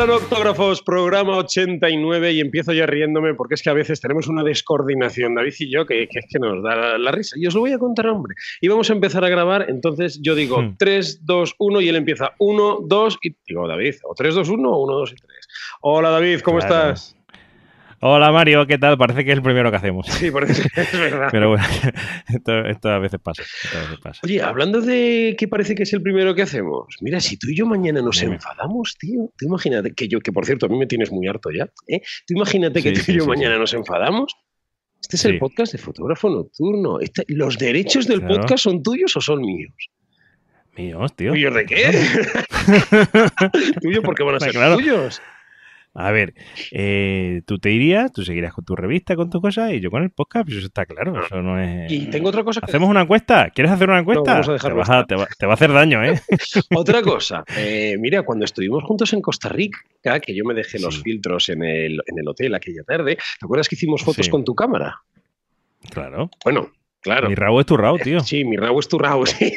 Noctógrafos, programa 89 y empiezo ya riéndome porque es que a veces tenemos una descoordinación, David y yo, que es que nos da la risa. Y os lo voy a contar, hombre. Y vamos a empezar a grabar, entonces yo digo 3, 2, 1 y él empieza 1, 2 y digo, David, o 3, 2, 1 o 1, 2 y 3. Hola, David, ¿cómo estás? Hola Mario, ¿qué tal? Parece que es el primero que hacemos. Sí, parece que es verdad. Pero bueno, esto a veces pasa. Oye, hablando de que parece que es el primero que hacemos, mira, si tú y yo mañana nos enfadamos, tío, tú imagínate que por cierto, a mí me tienes muy harto ya, ¿eh? Tú imagínate que tú y yo mañana nos enfadamos. Este es el podcast de Fotógrafo Nocturno. ¿Los derechos del podcast son tuyos o son míos? Míos, tío. ¿Tuyos de qué? ¿Tuyos por qué van a ser tuyos? A ver, tú seguirías con tu revista, con tu cosa, y yo con el podcast, pues eso está claro, eso no es... Y tengo otra cosa que... ¿Hacemos una encuesta? ¿Quieres hacer una encuesta? No, vamos a dejarlo. Te va a hacer daño, ¿eh? Otra cosa, mira, cuando estuvimos juntos en Costa Rica, que yo me dejé los filtros en el hotel aquella tarde, ¿te acuerdas que hicimos fotos con tu cámara? Claro. Bueno, claro. Mi rabo es tu rabo, tío. Sí, mi rabo es tu rabo, sí.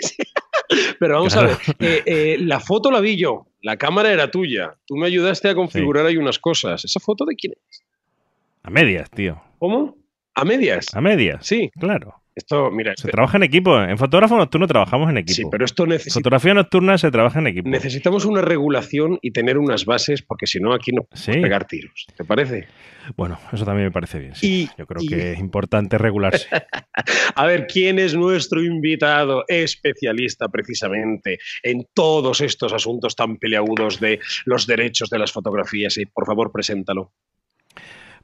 Pero vamos a ver, la foto la vi yo, la cámara era tuya. Tú me ayudaste a configurar ahí unas cosas. ¿Esa foto de quién es? A medias, tío. ¿Cómo? ¿A medias? A medias. Sí. Claro. Esto, mira, se trabaja en equipo. En fotógrafo nocturno trabajamos en equipo. Sí, pero esto fotografía nocturna se trabaja en equipo. Necesitamos una regulación y tener unas bases, porque si no, aquí no podemos pegar tiros. ¿Te parece? Bueno, eso también me parece bien. Sí. Yo creo que es importante regularse. A ver, ¿quién es nuestro invitado especialista precisamente en todos estos asuntos tan peleagudos de los derechos de las fotografías? Y por favor, preséntalo.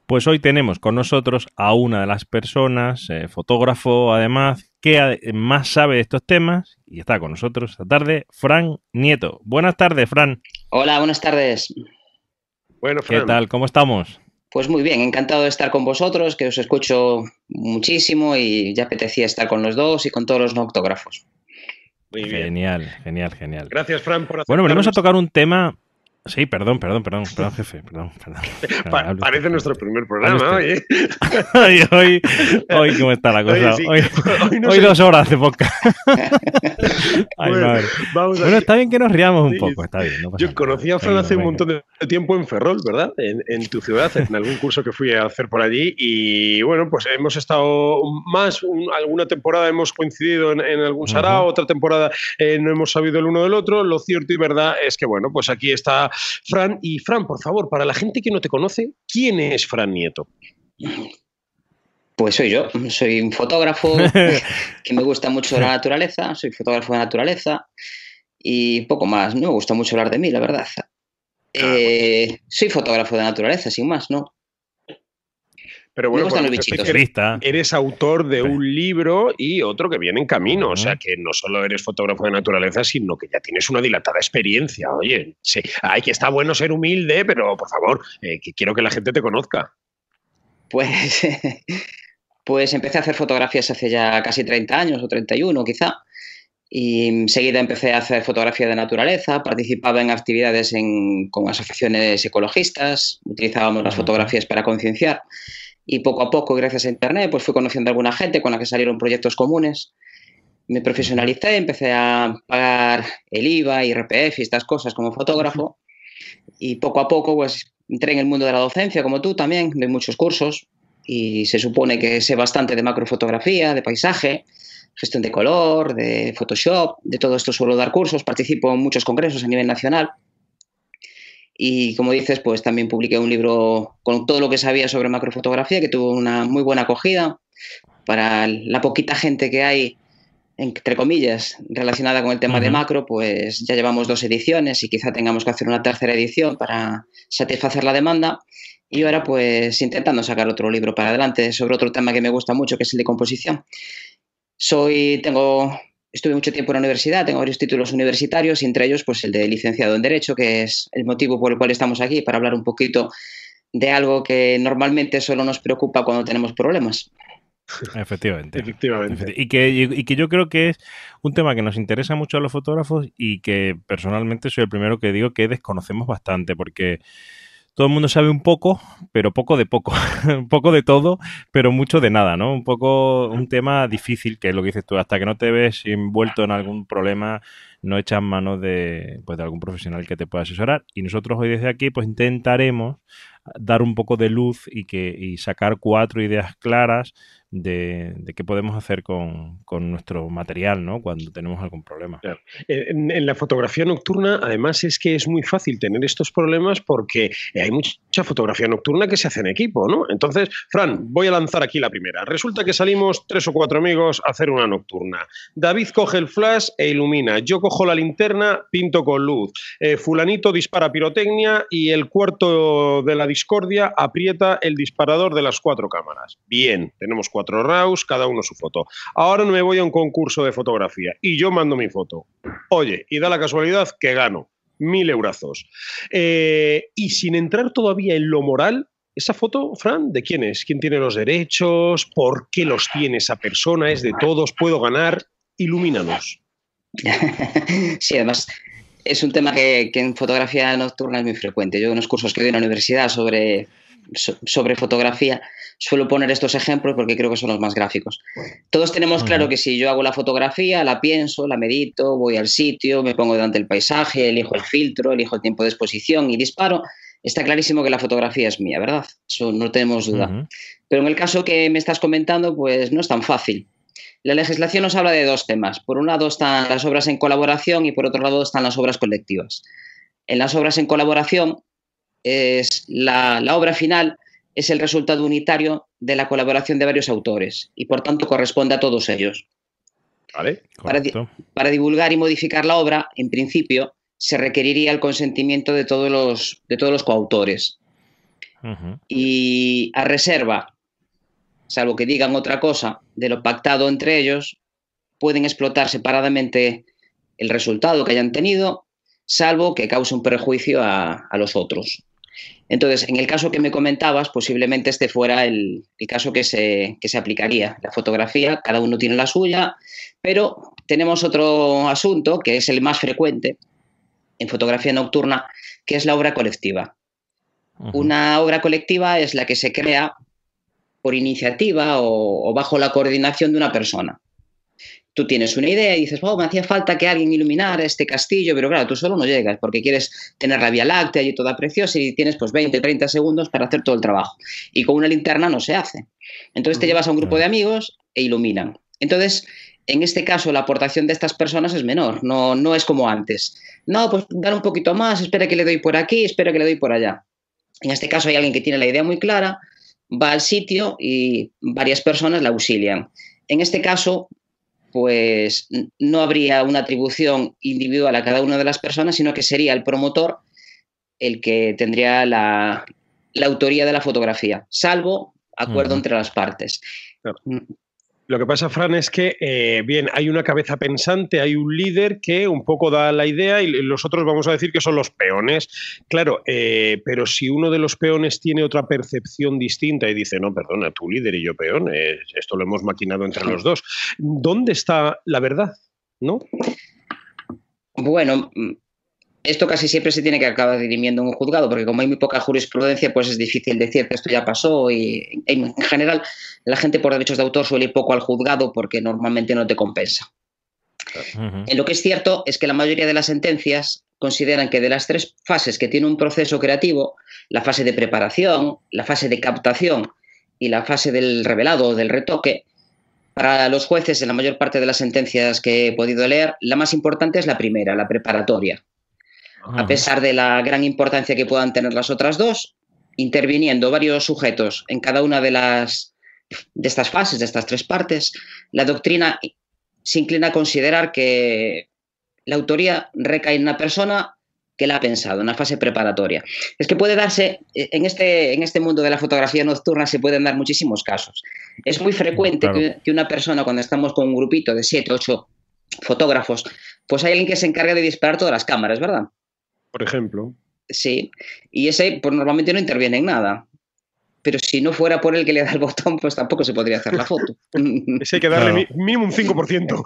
Pues hoy tenemos con nosotros a una de las personas, fotógrafo además, que más sabe de estos temas y está con nosotros esta tarde, Fran Nieto. Buenas tardes, Fran. Hola, buenas tardes. Bueno, Fran. ¿Qué tal? ¿Cómo estamos? Pues muy bien, encantado de estar con vosotros, que os escucho muchísimo y ya apetecía estar con los dos y con todos los noctógrafos. Muy bien. Genial. Gracias, Fran, por aceptarnos. Bueno, venimos a tocar un tema... Sí, perdón, jefe, perdón. Parece nuestro primer programa, oye. Hoy, ¿cómo está la cosa? Oye, sí. Hoy 2 horas hace poca. Ay, bueno, madre. Está bien que nos riamos un poco, está bien. No pasa yo conocí a Fran hace un montón de tiempo en Ferrol, ¿verdad? En tu ciudad, en algún curso que fui a hacer por allí. Y bueno, pues hemos estado alguna temporada hemos coincidido en algún sarao, otra temporada no hemos sabido el uno del otro. Lo cierto y verdad es que, bueno, pues aquí está Fran. Y Fran, por favor, para la gente que no te conoce, ¿quién es Fran Nieto? Pues soy yo, soy un fotógrafo que me gusta mucho la naturaleza, soy fotógrafo de naturaleza y poco más, no me gusta mucho hablar de mí, la verdad. Soy fotógrafo de naturaleza, sin más, ¿no? Pero bueno, especialista. Eres autor de un libro y otro que viene en camino. O sea, que no solo eres fotógrafo de naturaleza, sino que ya tienes una dilatada experiencia. Oye, sí, que está bueno ser humilde, pero por favor, que quiero que la gente te conozca. Pues empecé a hacer fotografías hace ya casi 30 años, o 31 quizá. Y enseguida empecé a hacer fotografía de naturaleza, participaba en actividades con asociaciones ecologistas, utilizábamos las fotografías para concienciar. Y poco a poco, gracias a Internet, pues fui conociendo a alguna gente con la que salieron proyectos comunes. Me profesionalicé, empecé a pagar el IVA, IRPF y estas cosas como fotógrafo. Y poco a poco, pues entré en el mundo de la docencia, como tú también, de muchos cursos. Y se supone que sé bastante de macrofotografía, de paisaje, gestión de color, de Photoshop, de todo esto suelo dar cursos. Participo en muchos congresos a nivel nacional. Y como dices, pues también publiqué un libro con todo lo que sabía sobre macrofotografía, que tuvo una muy buena acogida para la poquita gente que hay, entre comillas, relacionada con el tema de macro. Pues ya llevamos 2 ediciones y quizá tengamos que hacer una tercera edición para satisfacer la demanda. Y ahora pues intentando sacar otro libro para adelante sobre otro tema que me gusta mucho, que es el de composición. Estuve mucho tiempo en la universidad, tengo varios títulos universitarios y entre ellos pues el de licenciado en Derecho, que es el motivo por el cual estamos aquí, para hablar un poquito de algo que normalmente solo nos preocupa cuando tenemos problemas. Efectivamente. Y que yo creo que es un tema que nos interesa mucho a los fotógrafos y que personalmente soy el primero que digo que desconocemos bastante, porque todo el mundo sabe un poco, pero poco de poco. Un poco de todo, pero mucho de nada, ¿no? Un poco un tema difícil, que es lo que dices tú, hasta que no te ves envuelto en algún problema, no echas mano de, pues, de algún profesional que te pueda asesorar. Y nosotros hoy desde aquí pues intentaremos dar un poco de luz y sacar 4 ideas claras de qué podemos hacer con nuestro material, ¿no? Cuando tenemos algún problema. Claro. En la fotografía nocturna, además, es que es muy fácil tener estos problemas porque hay mucha fotografía nocturna que se hace en equipo, ¿no? Entonces, Fran, voy a lanzar aquí la primera. Resulta que salimos 3 o 4 amigos a hacer una nocturna. David coge el flash e ilumina. Yo cojo la linterna, pinto con luz. Fulanito dispara pirotecnia y el cuarto de la discordia aprieta el disparador de las 4 cámaras. Bien, tenemos 4 RAWs, cada uno su foto. Ahora me voy a un concurso de fotografía y yo mando mi foto. Oye, y da la casualidad que gano 1.000 eurazos. Y sin entrar todavía en lo moral, ¿esa foto, Fran, de quién es? ¿Quién tiene los derechos? ¿Por qué los tiene esa persona? ¿Es de todos? ¿Puedo ganar? Ilumínanos. Sí, además es un tema que en fotografía nocturna es muy frecuente. Yo en los cursos que doy en la universidad sobre fotografía suelo poner estos ejemplos porque creo que son los más gráficos. Todos tenemos claro que si yo hago la fotografía, la pienso, la medito, voy al sitio, me pongo delante del paisaje, elijo el filtro, elijo el tiempo de exposición y disparo, está clarísimo que la fotografía es mía, ¿verdad? Eso no tenemos duda. Pero en el caso que me estás comentando, pues no es tan fácil. La legislación nos habla de 2 temas. Por un lado están las obras en colaboración y por otro lado están las obras colectivas. En las obras en colaboración, es la obra final es el resultado unitario de la colaboración de varios autores y por tanto corresponde a todos ellos. ¿Vale? Para divulgar y modificar la obra, en principio, se requeriría el consentimiento de todos los coautores. Y a reserva, salvo que digan otra cosa de lo pactado entre ellos, pueden explotar separadamente el resultado que hayan tenido, salvo que cause un perjuicio a los otros. Entonces, en el caso que me comentabas, posiblemente este fuera el caso que se aplicaría. La fotografía, cada uno tiene la suya, pero tenemos otro asunto que es el más frecuente en fotografía nocturna, que es la obra colectiva. Una obra colectiva es la que se crea por iniciativa o bajo la coordinación de una persona. Tú tienes una idea y dices, me hacía falta que alguien iluminara este castillo, pero claro, tú solo no llegas porque quieres tener la Vía Láctea y toda preciosa y tienes pues 20, 30 segundos para hacer todo el trabajo. Y con una linterna no se hace. Entonces te llevas a un grupo de amigos e iluminan. Entonces, en este caso, la aportación de estas personas es menor, no es como antes. No, pues dar un poquito más, espera que le doy por aquí, espera que le doy por allá. En este caso hay alguien que tiene la idea muy clara, va al sitio y varias personas la auxilian. En este caso, pues no habría una atribución individual a cada una de las personas, sino que sería el promotor el que tendría la autoría de la fotografía, salvo acuerdo entre las partes. Claro. Lo que pasa, Fran, es que, bien, hay una cabeza pensante, hay un líder que un poco da la idea y los otros vamos a decir que son los peones. Claro, pero si uno de los peones tiene otra percepción distinta y dice, no, perdona, tú líder y yo peón, esto lo hemos maquinado entre los dos, ¿dónde está la verdad? ¿No? Bueno, esto casi siempre se tiene que acabar dirimiendo en un juzgado, porque como hay muy poca jurisprudencia, pues es difícil decir que esto ya pasó y en general la gente por derechos de autor suele ir poco al juzgado porque normalmente no te compensa. Lo que es cierto es que la mayoría de las sentencias consideran que de las 3 fases que tiene un proceso creativo, la fase de preparación, la fase de captación y la fase del revelado o del retoque, para los jueces en la mayor parte de las sentencias que he podido leer, la más importante es la primera, la preparatoria. A pesar de la gran importancia que puedan tener las otras 2, interviniendo varios sujetos en cada una de estas fases, de estas 3 partes, la doctrina se inclina a considerar que la autoría recae en una persona que la ha pensado, en la fase preparatoria. Es que puede darse, en este mundo de la fotografía nocturna se pueden dar muchísimos casos. Es muy frecuente que una persona, cuando estamos con un grupito de 7, 8 fotógrafos, pues hay alguien que se encarga de disparar todas las cámaras, ¿verdad? Por ejemplo. Sí, y ese pues normalmente no interviene en nada. pero si no fuera por el que le da el botón, pues tampoco se podría hacer la foto. Ese hay que darle mínimo un 5%.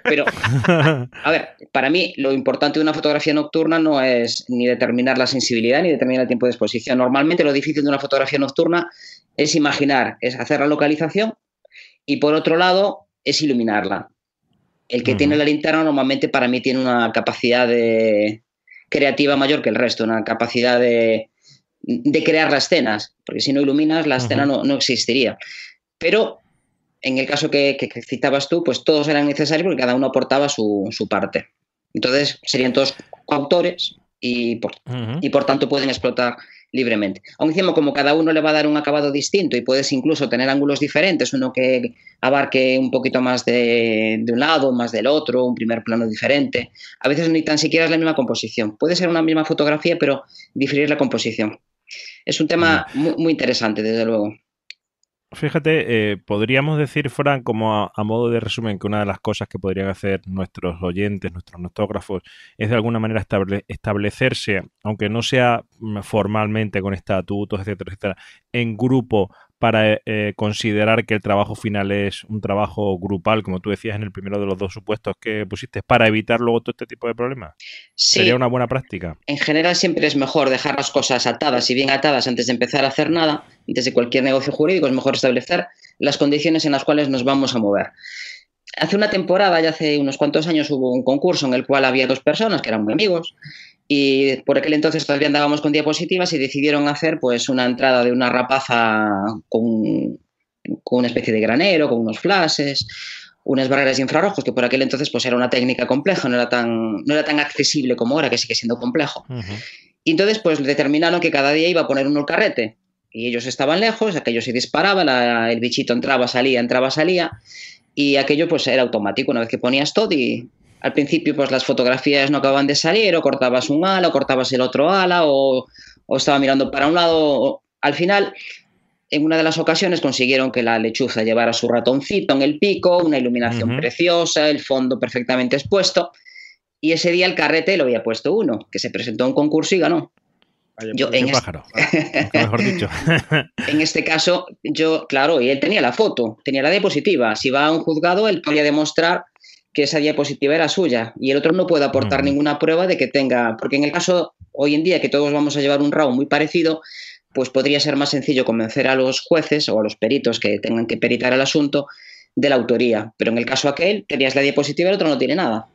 Pero, a ver, para mí lo importante de una fotografía nocturna no es ni determinar la sensibilidad ni determinar el tiempo de exposición. Normalmente lo difícil de una fotografía nocturna es imaginar, es hacer la localización y por otro lado es iluminarla. El que tiene la linterna normalmente para mí tiene una capacidad creativa mayor que el resto, una capacidad de crear las escenas, porque si no iluminas la escena no existiría. Pero en el caso que citabas tú, pues todos eran necesarios porque cada uno aportaba su parte. Entonces serían todos coautores y por tanto pueden explotar libremente. Aún encima, como cada uno le va a dar un acabado distinto y puedes incluso tener ángulos diferentes, uno que abarque un poquito más de un lado, más del otro, un primer plano diferente. A veces ni tan siquiera es la misma composición. Puede ser una misma fotografía, pero diferir la composición. Es un tema muy, muy interesante, desde luego. Fíjate, podríamos decir, Fran, como a modo de resumen, que una de las cosas que podrían hacer nuestros oyentes, nuestros notógrafos, es de alguna manera establecerse, aunque no sea formalmente con estatutos, etcétera, etcétera, en grupo para considerar que el trabajo final es un trabajo grupal, como tú decías en el primero de los dos supuestos que pusiste, para evitar luego todo este tipo de problemas. Sí. ¿Sería una buena práctica? En general siempre es mejor dejar las cosas atadas y bien atadas antes de empezar a hacer nada. Antes de cualquier negocio jurídico es mejor establecer las condiciones en las cuales nos vamos a mover. Hace una temporada, ya hace unos cuantos años, hubo un concurso en el cual había dos personas que eran muy amigos y por aquel entonces todavía andábamos con diapositivas y decidieron hacer pues una entrada de una rapaza con una especie de granero, con unos flashes, unas barreras de infrarrojos, que por aquel entonces pues era una técnica compleja, no era tan accesible como ahora, que sigue siendo complejo. Y entonces pues determinaron que cada día iba a poner uno el carrete y ellos estaban lejos, aquello se disparaba, el bichito entraba, salía y aquello pues era automático una vez que ponías todo y al principio pues las fotografías no acababan de salir o cortabas un ala o cortabas el otro ala o estaba mirando para un lado. Al final, en una de las ocasiones consiguieron que la lechuza llevara su ratoncito en el pico, una iluminación preciosa, el fondo perfectamente expuesto y ese día el carrete lo había puesto uno, que se presentó a un concurso y ganó. Pájaro, mejor dicho. En este caso, claro, y él tenía la foto, tenía la diapositiva. Si va a un juzgado, él podía demostrar que esa diapositiva era suya y el otro no puede aportar ninguna prueba de que tenga, porque en el caso hoy en día que todos vamos a llevar un RAW muy parecido, pues podría ser más sencillo convencer a los jueces o a los peritos que tengan que peritar el asunto de la autoría. Pero en el caso aquel, tenías la diapositiva y el otro no tiene nada.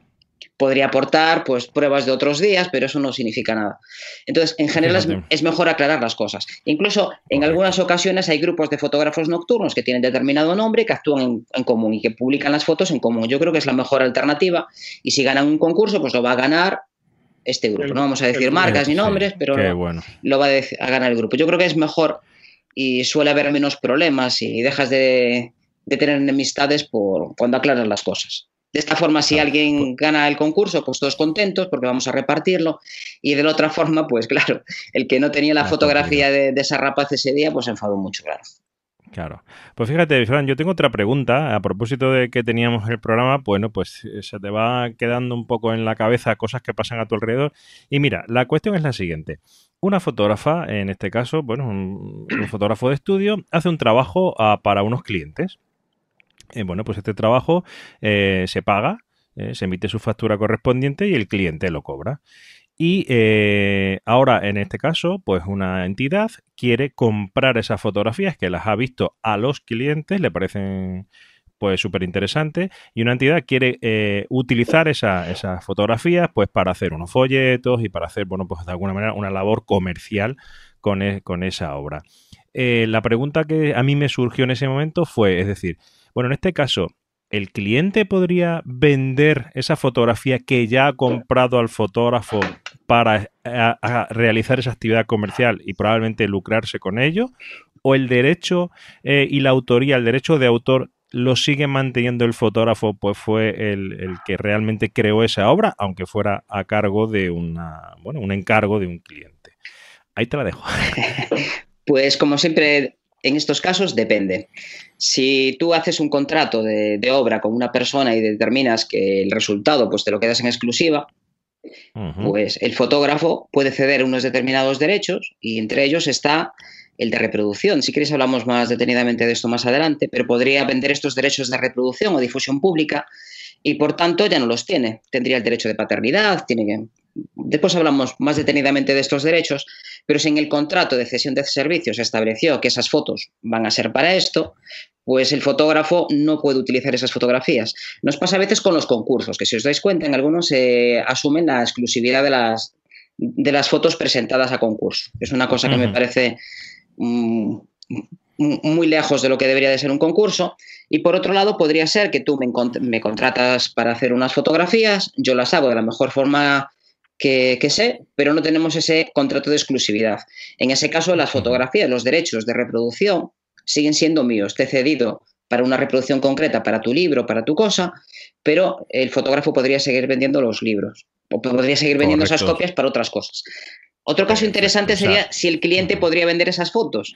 Podría aportar pues pruebas de otros días, pero eso no significa nada. Entonces, en general es mejor aclarar las cosas. Incluso en algunas ocasiones hay grupos de fotógrafos nocturnos que tienen determinado nombre, que actúan en común y que publican las fotos en común. Yo creo que es la mejor alternativa y si ganan un concurso, pues lo va a ganar este grupo. No vamos a decir marcas ni nombres, pero lo va a ganar el grupo. Yo creo que es mejor y suele haber menos problemas y dejas de tener enemistades cuando aclaras las cosas. De esta forma, si alguien gana el concurso, pues todos contentos porque vamos a repartirlo. Y de la otra forma, pues claro, el que no tenía la fotografía de esa rapaz ese día, pues se enfadó mucho, claro. Claro. Pues fíjate, Fran, yo tengo otra pregunta. A propósito de que teníamos el programa, bueno, pues se te va quedando un poco en la cabeza cosas que pasan a tu alrededor. Y mira, la cuestión es la siguiente. Una fotógrafa, en este caso, bueno, un fotógrafo de estudio, hace un trabajo para unos clientes. Bueno, pues este trabajo se paga, se emite su factura correspondiente y el cliente lo cobra. Y ahora, en este caso, pues una entidad quiere comprar esas fotografías que las ha visto a los clientes, le parecen pues súper interesantes, y una entidad quiere utilizar esas fotografías pues para hacer unos folletos y para hacer, bueno, pues de alguna manera una labor comercial con esa obra. La pregunta que a mí me surgió en ese momento fue, es decir, bueno, en este caso, ¿el cliente podría vender esa fotografía que ya ha comprado al fotógrafo para realizar esa actividad comercial y probablemente lucrarse con ello? ¿O el derecho y la autoría, el derecho de autor, lo sigue manteniendo el fotógrafo, pues fue el que realmente creó esa obra, aunque fuera a cargo de un encargo de un cliente? Ahí te la dejo. Pues como siempre, en estos casos depende. Si tú haces un contrato de obra con una persona y determinas que el resultado pues te lo quedas en exclusiva, pues el fotógrafo puede ceder unos determinados derechos y entre ellos está el de reproducción. Si queréis hablamos más detenidamente de esto más adelante, pero podría vender estos derechos de reproducción o difusión pública y por tanto ya no los tiene. Tendría el derecho de paternidad, tiene que... Después hablamos más detenidamente de estos derechos, pero si en el contrato de cesión de servicios se estableció que esas fotos van a ser para esto, pues el fotógrafo no puede utilizar esas fotografías. Nos pasa a veces con los concursos, que si os dais cuenta, en algunos asumen la exclusividad de las fotos presentadas a concurso. Es una cosa que me parece muy lejos de lo que debería de ser un concurso. Y por otro lado, podría ser que tú me contratas para hacer unas fotografías, yo las hago de la mejor forma que sé, pero no tenemos ese contrato de exclusividad. En ese caso, las fotografías, los derechos de reproducción siguen siendo míos. Te he cedido para una reproducción concreta, para tu libro, para tu cosa, pero el fotógrafo podría seguir vendiendo los libros o podría seguir vendiendo esas copias para otras cosas. Otro caso interesante sería si el cliente podría vender esas fotos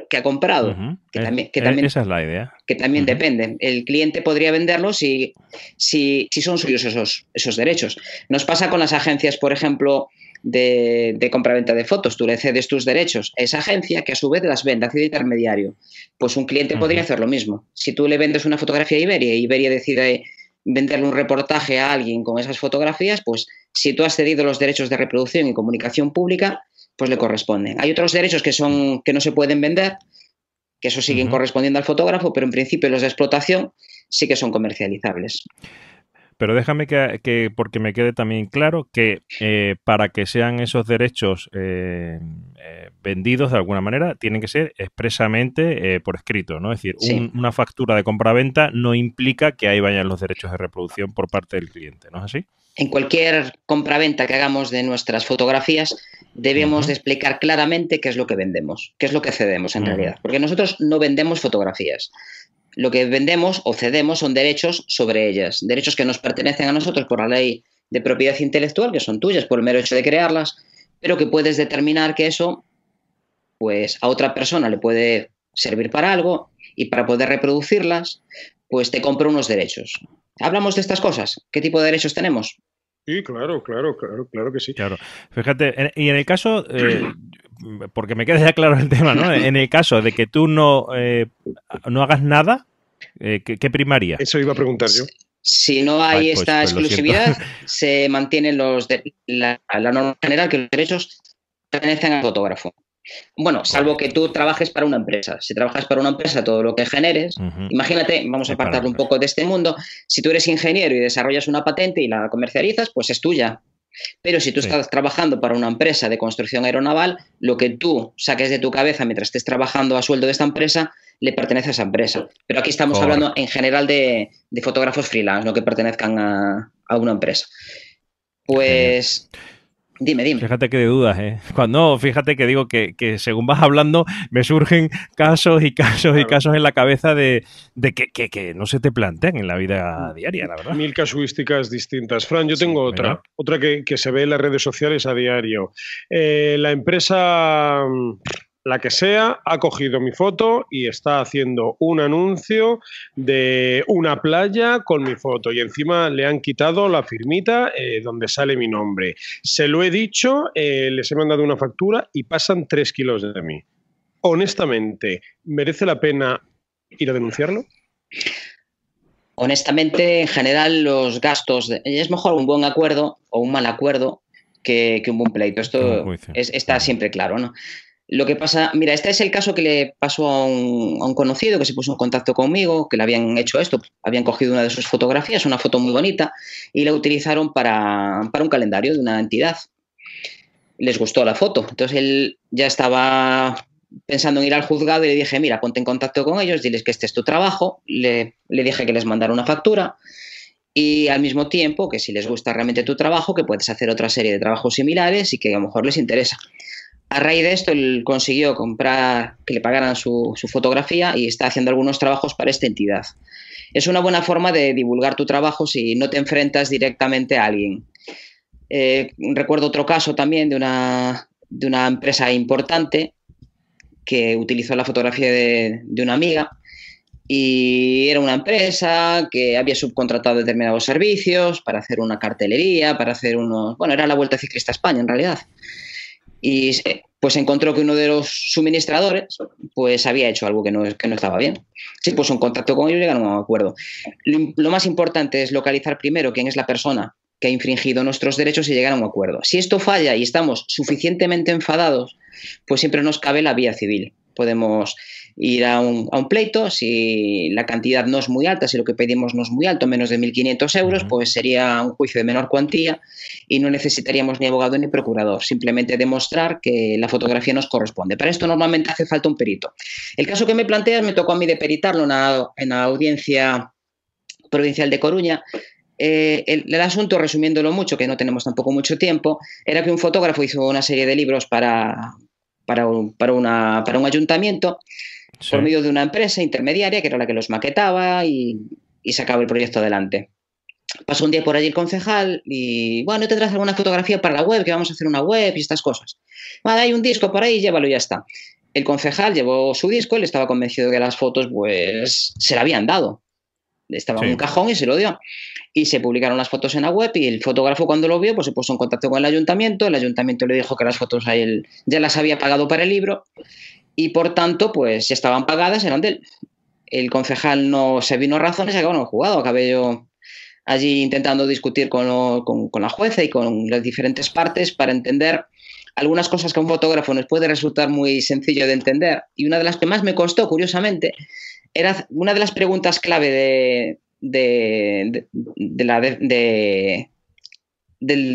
que ha comprado, que también esa es la idea. Que también depende. El cliente podría venderlo si son suyos esos derechos. Nos pasa con las agencias, por ejemplo, de compraventa de fotos. Tú le cedes tus derechos a esa agencia que a su vez las vende, hace de intermediario. Pues un cliente podría hacer lo mismo. Si tú le vendes una fotografía a Iberia y Iberia decide venderle un reportaje a alguien con esas fotografías, pues si tú has cedido los derechos de reproducción y comunicación pública, pues le corresponden. Hay otros derechos que no se pueden vender, que eso siguen correspondiendo al fotógrafo, pero en principio los de explotación sí que son comercializables. Pero déjame que porque me quede también claro que para que sean esos derechos vendidos de alguna manera, tienen que ser expresamente por escrito, ¿no? Es decir, una factura de compraventa no implica que ahí vayan los derechos de reproducción por parte del cliente, ¿no es así? En cualquier compraventa que hagamos de nuestras fotografías, debemos de explicar claramente qué es lo que vendemos, qué es lo que cedemos en realidad. Porque nosotros no vendemos fotografías. Lo que vendemos o cedemos son derechos sobre ellas, derechos que nos pertenecen a nosotros por la ley de propiedad intelectual, que son tuyas por el mero hecho de crearlas, pero que puedes determinar que eso, pues a otra persona le puede servir para algo y para poder reproducirlas, pues te compro unos derechos. ¿Hablamos de estas cosas? ¿Qué tipo de derechos tenemos? Sí, claro que sí. Claro. Fíjate, y en el caso, porque me queda ya claro el tema, ¿no? En el caso de que tú no hagas nada, ¿qué primaría? Eso iba a preguntar yo. Si no hay esta exclusividad, se mantiene la norma general que los derechos pertenecen al fotógrafo. Bueno, salvo que tú trabajes para una empresa. Si trabajas para una empresa, todo lo que generes, imagínate, vamos a apartarlo un poco de este mundo, si tú eres ingeniero y desarrollas una patente y la comercializas, pues es tuya. Pero si tú estás trabajando para una empresa de construcción aeronaval, lo que tú saques de tu cabeza mientras estés trabajando a sueldo de esta empresa, le pertenece a esa empresa. Pero aquí estamos hablando en general de fotógrafos freelance, no que pertenezcan a una empresa. Pues... Dime. Fíjate que de dudas, ¿eh? Fíjate que digo que según vas hablando me surgen casos y casos en la cabeza de que no se te plantean en la vida diaria, la verdad. 1000 casuísticas distintas. Fran, yo tengo otra que se ve en las redes sociales a diario. La empresa... la que sea, ha cogido mi foto y está haciendo un anuncio de una playa con mi foto y encima le han quitado la firmita donde sale mi nombre. Se lo he dicho, les he mandado una factura y pasan 3 kilos de mí. Honestamente, ¿merece la pena ir a denunciarlo? Honestamente, en general, los gastos... es mejor un buen acuerdo o un mal acuerdo que un buen pleito. Esto está siempre claro, ¿no? Lo que pasa, mira, este es el caso que le pasó a un conocido que se puso en contacto conmigo, que le habían hecho esto, habían cogido una de sus fotografías, una foto muy bonita, y la utilizaron para un calendario de una entidad. Les gustó la foto, entonces él ya estaba pensando en ir al juzgado y le dije, mira, ponte en contacto con ellos, diles que este es tu trabajo, le dije que les mandara una factura y al mismo tiempo que si les gusta realmente tu trabajo, que puedes hacer otra serie de trabajos similares y que a lo mejor les interesa. A raíz de esto, él consiguió comprar, que le pagaran su fotografía y está haciendo algunos trabajos para esta entidad. Es una buena forma de divulgar tu trabajo si no te enfrentas directamente a alguien. Recuerdo otro caso también de una empresa importante que utilizó la fotografía de una amiga y era una empresa que había subcontratado determinados servicios para hacer una cartelería, para hacer unos... Bueno, era la Vuelta Ciclista a España en realidad. Y pues encontró que uno de los suministradores pues había hecho algo que no estaba bien. Se puso en contacto con ellos y llegaron a un acuerdo. Lo más importante es localizar primero quién es la persona que ha infringido nuestros derechos y llegar a un acuerdo. Si esto falla y estamos suficientemente enfadados, pues siempre nos cabe la vía civil. Podemos ir a un pleito, si la cantidad no es muy alta, si lo que pedimos no es muy alto, menos de 1.500 euros, pues sería un juicio de menor cuantía y no necesitaríamos ni abogado ni procurador, simplemente demostrar que la fotografía nos corresponde. Para esto normalmente hace falta un perito. El caso que me planteas me tocó a mí de peritarlo en la Audiencia Provincial de Coruña. El asunto, resumiéndolo mucho, que no tenemos tampoco mucho tiempo, era que un fotógrafo hizo una serie de libros para un ayuntamiento, sí, por medio de una empresa intermediaria que era la que los maquetaba y sacaba el proyecto adelante. Pasó un día por allí el concejal y, bueno, ¿te traes alguna fotografía para la web? Que vamos a hacer una web y estas cosas. Vale, hay un disco por ahí, llévalo y ya está. El concejal llevó su disco, él estaba convencido de que las fotos pues se la habían dado. Estaba en un cajón y se lo dio. Y se publicaron las fotos en la web y el fotógrafo, cuando lo vio, pues se puso en contacto con el ayuntamiento le dijo que las fotos a él ya las había pagado para el libro y por tanto pues ya estaban pagadas, eran de él. El concejal no se vino a razones y acabó jugado. Acabé yo allí intentando discutir con la jueza y con las diferentes partes para entender algunas cosas que a un fotógrafo nos puede resultar muy sencillo de entender, y una de las que más me costó, curiosamente, era una de las preguntas clave del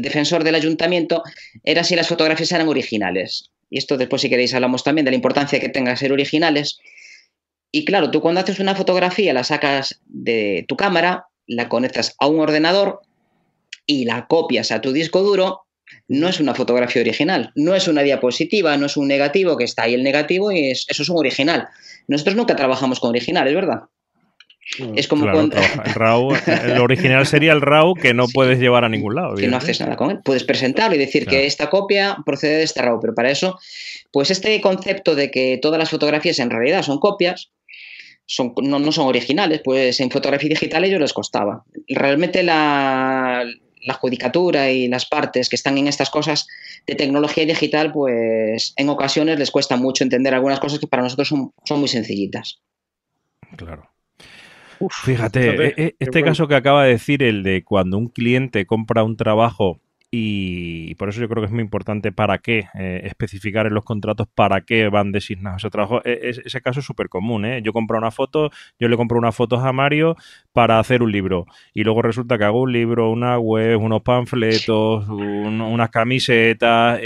defensor del ayuntamiento, era si las fotografías eran originales. Y esto después, si queréis, hablamos también de la importancia que tengan que ser originales. Y claro, tú cuando haces una fotografía la sacas de tu cámara, la conectas a un ordenador y la copias a tu disco duro, no es una fotografía original, no es una diapositiva, no es un negativo, que está ahí el negativo y eso es un original. Nosotros nunca trabajamos con originales, ¿verdad? Es como claro, cuando... el RAW, el original sería el RAW que no puedes llevar a ningún lado. Que no haces nada con él. Puedes presentarlo y decir que esta copia procede de este RAW, pero para eso, pues este concepto de que todas las fotografías en realidad son copias, no son originales, pues en fotografía digital a ellos les costaba. Realmente la judicatura y las partes que están en estas cosas de tecnología digital, pues en ocasiones les cuesta mucho entender algunas cosas que para nosotros son muy sencillitas. Claro. Fíjate, este caso que acaba de decir, el de cuando un cliente compra un trabajo, y por eso yo creo que es muy importante para qué especificar en los contratos para qué van designados esos trabajos. Ese caso es súper común, ¿eh? Yo compro una foto, yo le compro unas fotos a Mario para hacer un libro y luego resulta que hago un libro, una web, unos panfletos, unas camisetas,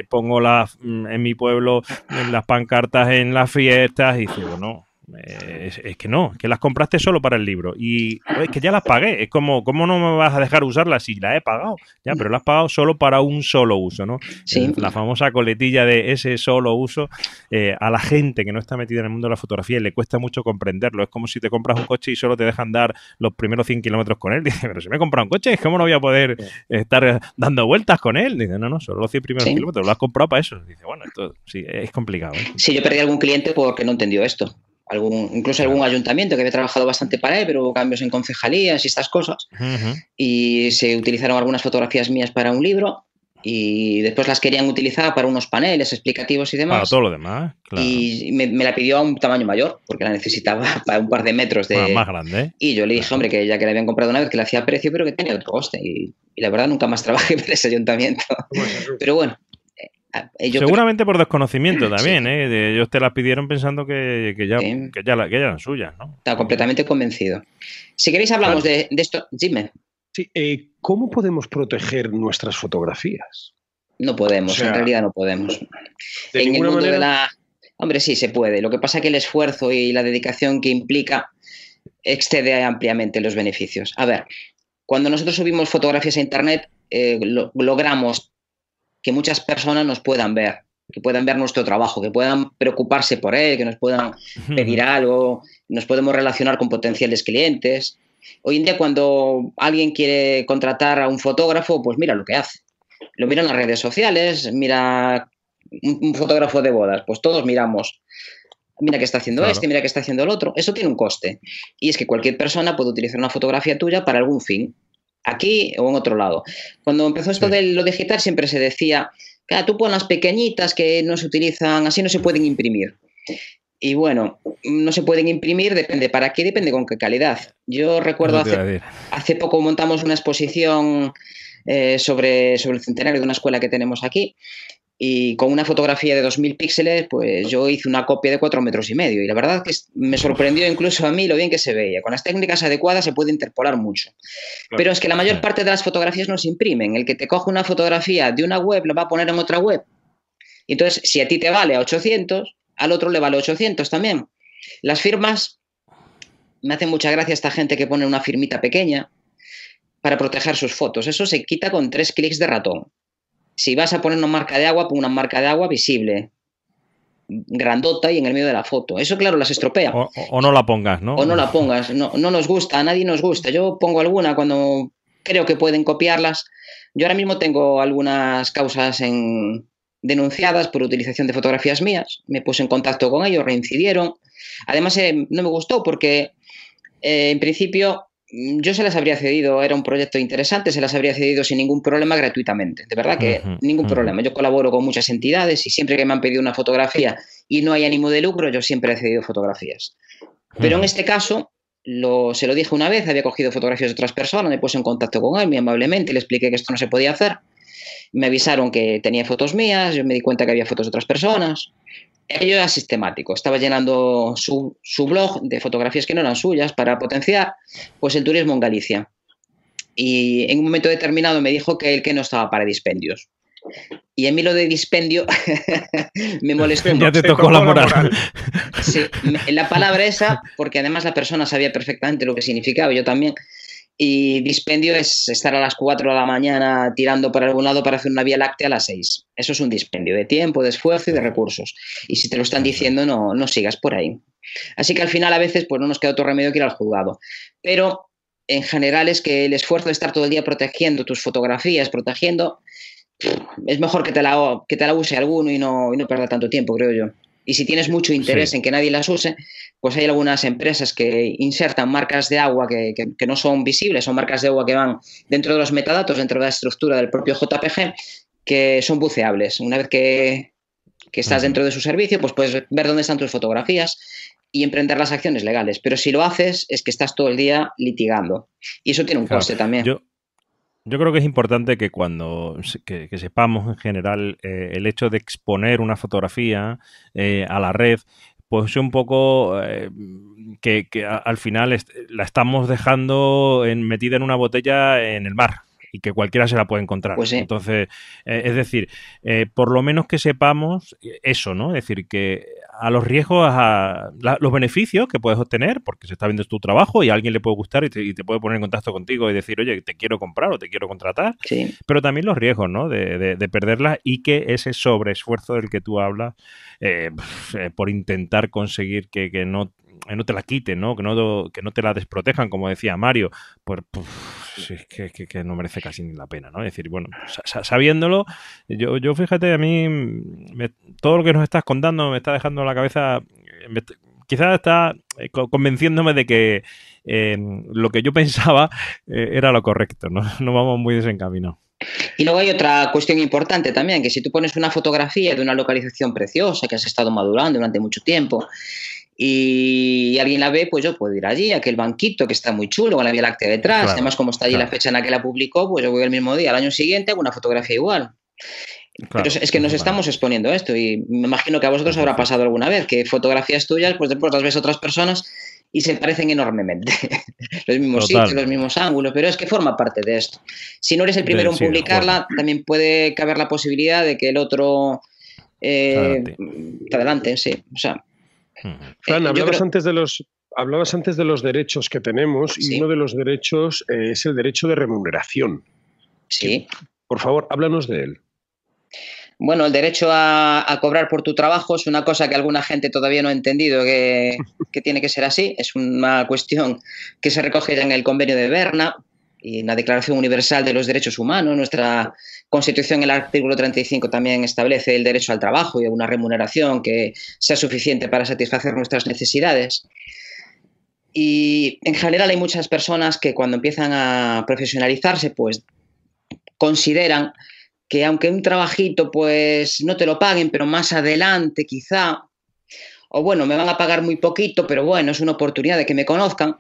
pongo en mi pueblo las pancartas en las fiestas y digo, no. Es que no, que las compraste solo para el libro y es que ya las pagué, es como, ¿cómo no me vas a dejar usarlas si las he pagado? Ya, pero las has pagado solo para un solo uso, ¿no? Sí. La famosa coletilla de ese solo uso, a la gente que no está metida en el mundo de la fotografía le cuesta mucho comprenderlo. Es como si te compras un coche y solo te dejan dar los primeros 100 kilómetros con él. Dice, pero si me he comprado un coche, ¿cómo no voy a poder estar dando vueltas con él? Dice, no, solo los 100 primeros kilómetros, lo has comprado para eso. Dice, bueno, esto sí, es complicado, ¿eh? Sí, yo perdí algún cliente porque no entendió esto. Incluso algún ayuntamiento que había trabajado bastante para él, pero hubo cambios en concejalías y estas cosas. Y se utilizaron algunas fotografías mías para un libro y después las querían utilizar para unos paneles explicativos y demás. Para todo lo demás, claro. Y me la pidió a un tamaño mayor, porque la necesitaba para un par de metros de... más grande, ¿eh? Y yo le dije, hombre, que ya que la habían comprado una vez, que le hacía precio, pero que tenía otro coste. Y la verdad nunca más trabajé para ese ayuntamiento. Pero bueno. Seguramente por desconocimiento también, sí. Ellos te las pidieron pensando que ya eran suyas, ¿no? Está completamente convencido. Si queréis hablamos de esto. Dime. Sí, ¿cómo podemos proteger nuestras fotografías? No podemos, en realidad no podemos. ¿De en el mundo manera? De la... Hombre, sí, se puede. Lo que pasa es que el esfuerzo y la dedicación que implica excede ampliamente los beneficios. A ver, cuando nosotros subimos fotografías a Internet, logramos que muchas personas nos puedan ver, que puedan ver nuestro trabajo, que puedan preocuparse por él, que nos puedan pedir algo, nos podemos relacionar con potenciales clientes. Hoy en día, cuando alguien quiere contratar a un fotógrafo, pues mira lo que hace. Lo mira en las redes sociales, mira un fotógrafo de bodas, pues todos miramos. Mira qué está haciendo mira qué está haciendo el otro. Eso tiene un coste. Y es que cualquier persona puede utilizar una fotografía tuya para algún fin. Aquí o en otro lado. Cuando empezó esto de lo digital siempre se decía Claro, tú pones las pequeñitas que no se utilizan, así no se pueden imprimir. Y bueno, no se pueden imprimir, depende para qué, depende con qué calidad. Yo recuerdo hace poco montamos una exposición sobre el centenario de una escuela que tenemos aquí, y con una fotografía de 2000 píxeles, pues yo hice una copia de 4,5 metros, y la verdad que me sorprendió incluso a mí lo bien que se veía. Con las técnicas adecuadas se puede interpolar mucho. Claro. Pero es que la mayor parte de las fotografías no se imprimen. El que te coge una fotografía de una web la va a poner en otra web. Y entonces, si a ti te vale a 800, al otro le vale 800 también. Las firmas, me hace mucha gracia esta gente que pone una firmita pequeña para proteger sus fotos. Eso se quita con 3 clics de ratón. Si vas a poner una marca de agua, pon una marca de agua visible, grandota y en el medio de la foto. Eso, claro, las estropea. O no la pongas, ¿no? O no la pongas. No nos gusta, a nadie nos gusta. Yo pongo alguna cuando creo que pueden copiarlas. Yo ahora mismo tengo algunas causas denunciadas por utilización de fotografías mías. Me puse en contacto con ellos, reincidieron. Además, no me gustó porque, en principio, yo se las habría cedido, era un proyecto interesante, se las habría cedido sin ningún problema gratuitamente. De verdad que ningún problema. Yo colaboro con muchas entidades y siempre que me han pedido una fotografía y no hay ánimo de lucro, yo siempre he cedido fotografías. Pero en este caso, se lo dije una vez, había cogido fotografías de otras personas, me puse en contacto con él muy amablemente, le expliqué que esto no se podía hacer. Me avisaron que tenía fotos mías, yo me di cuenta que había fotos de otras personas. Ello era sistemático, estaba llenando su blog de fotografías que no eran suyas para potenciar pues el turismo en Galicia. Y en un momento determinado me dijo que él que no estaba para dispendios. Y a mí lo de dispendio me molestó. Ya te tocó la moral. Sí, la palabra esa, porque además la persona sabía perfectamente lo que significaba, yo también. Y dispendio es estar a las 4 de la mañana tirando por algún lado para hacer una vía láctea a las 6. Eso es un dispendio de tiempo, de esfuerzo y de recursos. Y si te lo están diciendo, no sigas por ahí. Así que al final a veces pues no nos queda otro remedio que ir al juzgado. Pero en general es que el esfuerzo de estar todo el día protegiendo tus fotografías, es mejor que te la use alguno y no perda tanto tiempo, creo yo. Y si tienes mucho interés en que nadie las use, pues hay algunas empresas que insertan marcas de agua que no son visibles, son marcas de agua que van dentro de los metadatos, dentro de la estructura del propio JPG, que son buceables. Una vez que estás dentro de su servicio, pues puedes ver dónde están tus fotografías y emprender las acciones legales. Pero si lo haces, es que estás todo el día litigando. Y eso tiene un coste también. Yo creo que es importante que cuando que sepamos en general el hecho de exponer una fotografía a la red, pues un poco que al final la estamos dejando metida en una botella en el mar y que cualquiera se la puede encontrar. Pues sí. Entonces, es decir, por lo menos que sepamos eso, ¿no? Es decir, que a los riesgos, los beneficios que puedes obtener, porque se está viendo tu trabajo y a alguien le puede gustar y te puede poner en contacto contigo y decir, oye, te quiero comprar o te quiero contratar, sí. Pero también los riesgos, ¿no? De perderlas y que ese sobreesfuerzo del que tú hablas por intentar conseguir que no te la quiten, ¿no? Que no te la desprotejan, como decía Mario, pues es que no merece casi ni la pena, ¿no? Es decir, bueno, sabiéndolo, yo fíjate, a mí todo lo que nos estás contando me está dejando la cabeza, quizás está convenciéndome de que lo que yo pensaba era lo correcto, ¿no? No vamos muy desencaminados. Y luego hay otra cuestión importante también, que si tú pones una fotografía de una localización preciosa que has estado madurando durante mucho tiempo y alguien la ve, pues yo puedo ir allí, aquel banquito que está muy chulo con la Vía Láctea detrás, claro, además como está allí la fecha en la que la publicó, pues yo voy el mismo día, al año siguiente hago una fotografía igual. Claro, pero es que nos estamos exponiendo a esto y me imagino que a vosotros habrá pasado alguna vez que fotografías tuyas, pues después las ves a otras personas y se parecen enormemente. Los mismos sitios, los mismos ángulos, pero es que forma parte de esto. Si no eres el primero en publicarla, también puede caber la posibilidad de que el otro te adelante, sí. O sea, Fran, hablabas antes de los derechos que tenemos y uno de los derechos es el derecho de remuneración. Sí. Por favor, háblanos de él. Bueno, el derecho a cobrar por tu trabajo es una cosa que alguna gente todavía no ha entendido que tiene que ser así. Es una cuestión que se recoge ya en el Convenio de Berna y en la Declaración Universal de los Derechos Humanos. Nuestra Constitución, el artículo 35, también establece el derecho al trabajo y a una remuneración que sea suficiente para satisfacer nuestras necesidades. Y en general hay muchas personas que cuando empiezan a profesionalizarse, pues consideran que aunque un trabajito pues no te lo paguen, pero más adelante quizá, o bueno, me van a pagar muy poquito, pero bueno, es una oportunidad de que me conozcan.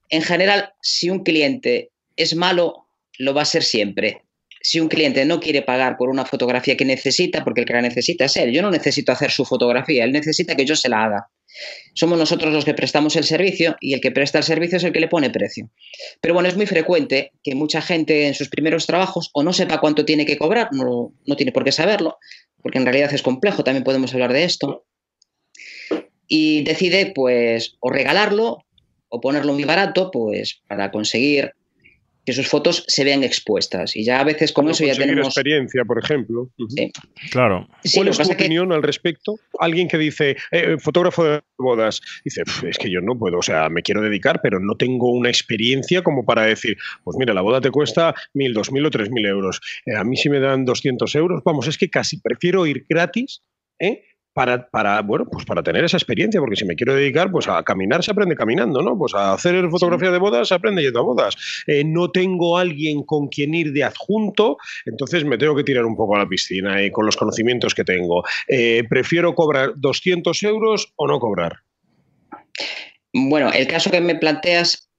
En general, si un cliente es malo, lo va a ser siempre. Si un cliente no quiere pagar por una fotografía que necesita, porque el que la necesita es él, yo no necesito hacer su fotografía, él necesita que yo se la haga. Somos nosotros los que prestamos el servicio y el que presta el servicio es el que le pone precio. Pero bueno, es muy frecuente que mucha gente en sus primeros trabajos o no sepa cuánto tiene que cobrar, no tiene por qué saberlo, porque en realidad es complejo, también podemos hablar de esto, y decide pues o regalarlo o ponerlo muy barato pues para conseguir que sus fotos se vean expuestas. Y ya a veces con eso ya tenemos experiencia, por ejemplo. Sí. Claro. ¿Cuál es tu opinión al respecto? Alguien que dice, fotógrafo de bodas, dice, es que yo no puedo, o sea, me quiero dedicar, pero no tengo una experiencia como para decir, pues mira, la boda te cuesta 1.000, 2.000 o 3.000 euros. A mí si me dan 200 euros, vamos, es que casi prefiero ir gratis, bueno, pues para tener esa experiencia, porque si me quiero dedicar, pues a caminar se aprende caminando, ¿no? Pues a hacer fotografía de bodas se aprende yendo a bodas. No tengo alguien con quien ir de adjunto, entonces me tengo que tirar un poco a la piscina con los conocimientos que tengo. ¿Prefiero cobrar 200 euros o no cobrar? Bueno, el caso que me planteas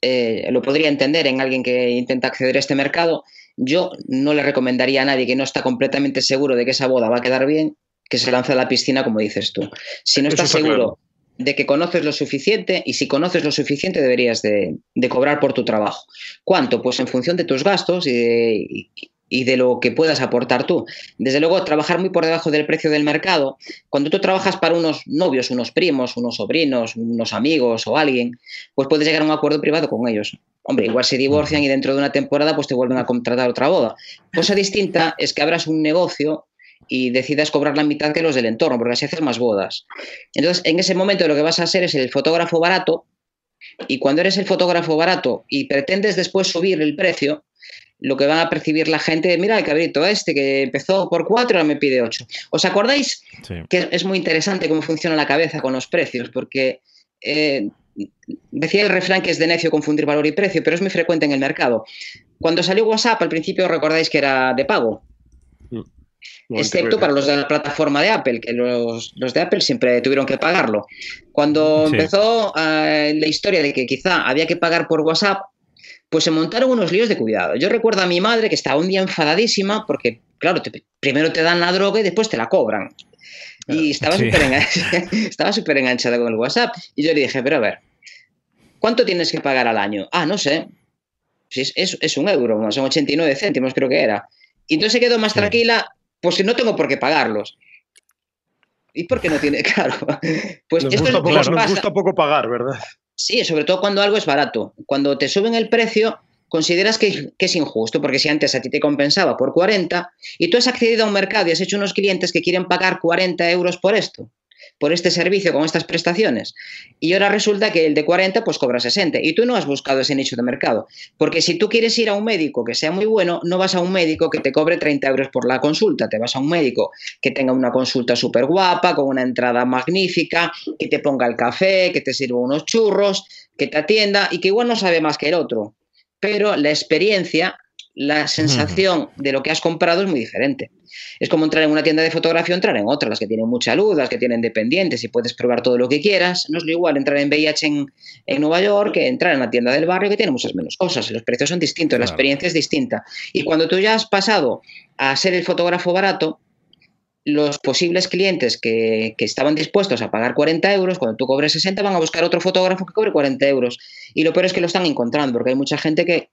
lo podría entender en alguien que intenta acceder a este mercado. Yo no le recomendaría a nadie que no está completamente seguro de que esa boda va a quedar bien, que se lanza a la piscina, como dices tú. Si no estás seguro de que conoces lo suficiente, y si conoces lo suficiente deberías de cobrar por tu trabajo. ¿Cuánto? Pues en función de tus gastos y de lo que puedas aportar tú. Desde luego, trabajar muy por debajo del precio del mercado. Cuando tú trabajas para unos novios, unos primos, unos sobrinos, unos amigos o alguien, pues puedes llegar a un acuerdo privado con ellos. Hombre, igual se divorcian y dentro de una temporada pues te vuelven a contratar otra boda. Cosa distinta es que abras un negocio y decidas cobrar la mitad que los del entorno, porque así haces más bodas. Entonces, en ese momento lo que vas a hacer es el fotógrafo barato, y cuando eres el fotógrafo barato y pretendes después subir el precio, lo que van a percibir la gente, mira el cabrito este que empezó por 4 ahora me pide 8. ¿Os acordáis? Sí. Que es muy interesante cómo funciona la cabeza con los precios? Porque decía el refrán que es de necio confundir valor y precio, pero es muy frecuente en el mercado. Cuando salió WhatsApp, al principio recordáis que era de pago. Excepto para los de la plataforma de Apple, que los de Apple siempre tuvieron que pagarlo. Cuando empezó la historia de que quizá había que pagar por WhatsApp, pues se montaron unos líos de cuidado. Yo recuerdo a mi madre que estaba un día enfadadísima porque, claro, primero te dan la droga y después te la cobran. Y estaba súper enganchada con el WhatsApp. Y yo le dije, pero a ver, ¿cuánto tienes que pagar al año? Ah, no sé. Pues es 1 euro, son 89 céntimos creo que era. Y entonces se quedó más tranquila, pues que no tengo por qué pagarlos. ¿Y por qué no tiene? Claro. Pues nos gusta poco pagar, ¿verdad? Sí, sobre todo cuando algo es barato. Cuando te suben el precio, consideras que es injusto, porque si antes a ti te compensaba por 40 y tú has accedido a un mercado y has hecho unos clientes que quieren pagar 40 euros por esto, por este servicio con estas prestaciones, y ahora resulta que el de 40 pues cobra 60 y tú no has buscado ese nicho de mercado, porque si tú quieres ir a un médico que sea muy bueno, no vas a un médico que te cobre 30 euros por la consulta, te vas a un médico que tenga una consulta súper guapa, con una entrada magnífica, que te ponga el café, que te sirva unos churros, que te atienda y que igual no sabe más que el otro, pero la experiencia, la sensación de lo que has comprado es muy diferente. Es como entrar en una tienda de fotografía o entrar en otra, las que tienen mucha luz, las que tienen dependientes y puedes probar todo lo que quieras. No es lo igual entrar en VIH en Nueva York que entrar en una tienda del barrio que tiene muchas menos cosas. Los precios son distintos, la experiencia es distinta. Y cuando tú ya has pasado a ser el fotógrafo barato, los posibles clientes que estaban dispuestos a pagar 40 euros, cuando tú cobres 60 van a buscar otro fotógrafo que cobre 40 euros. Y lo peor es que lo están encontrando, porque hay mucha gente que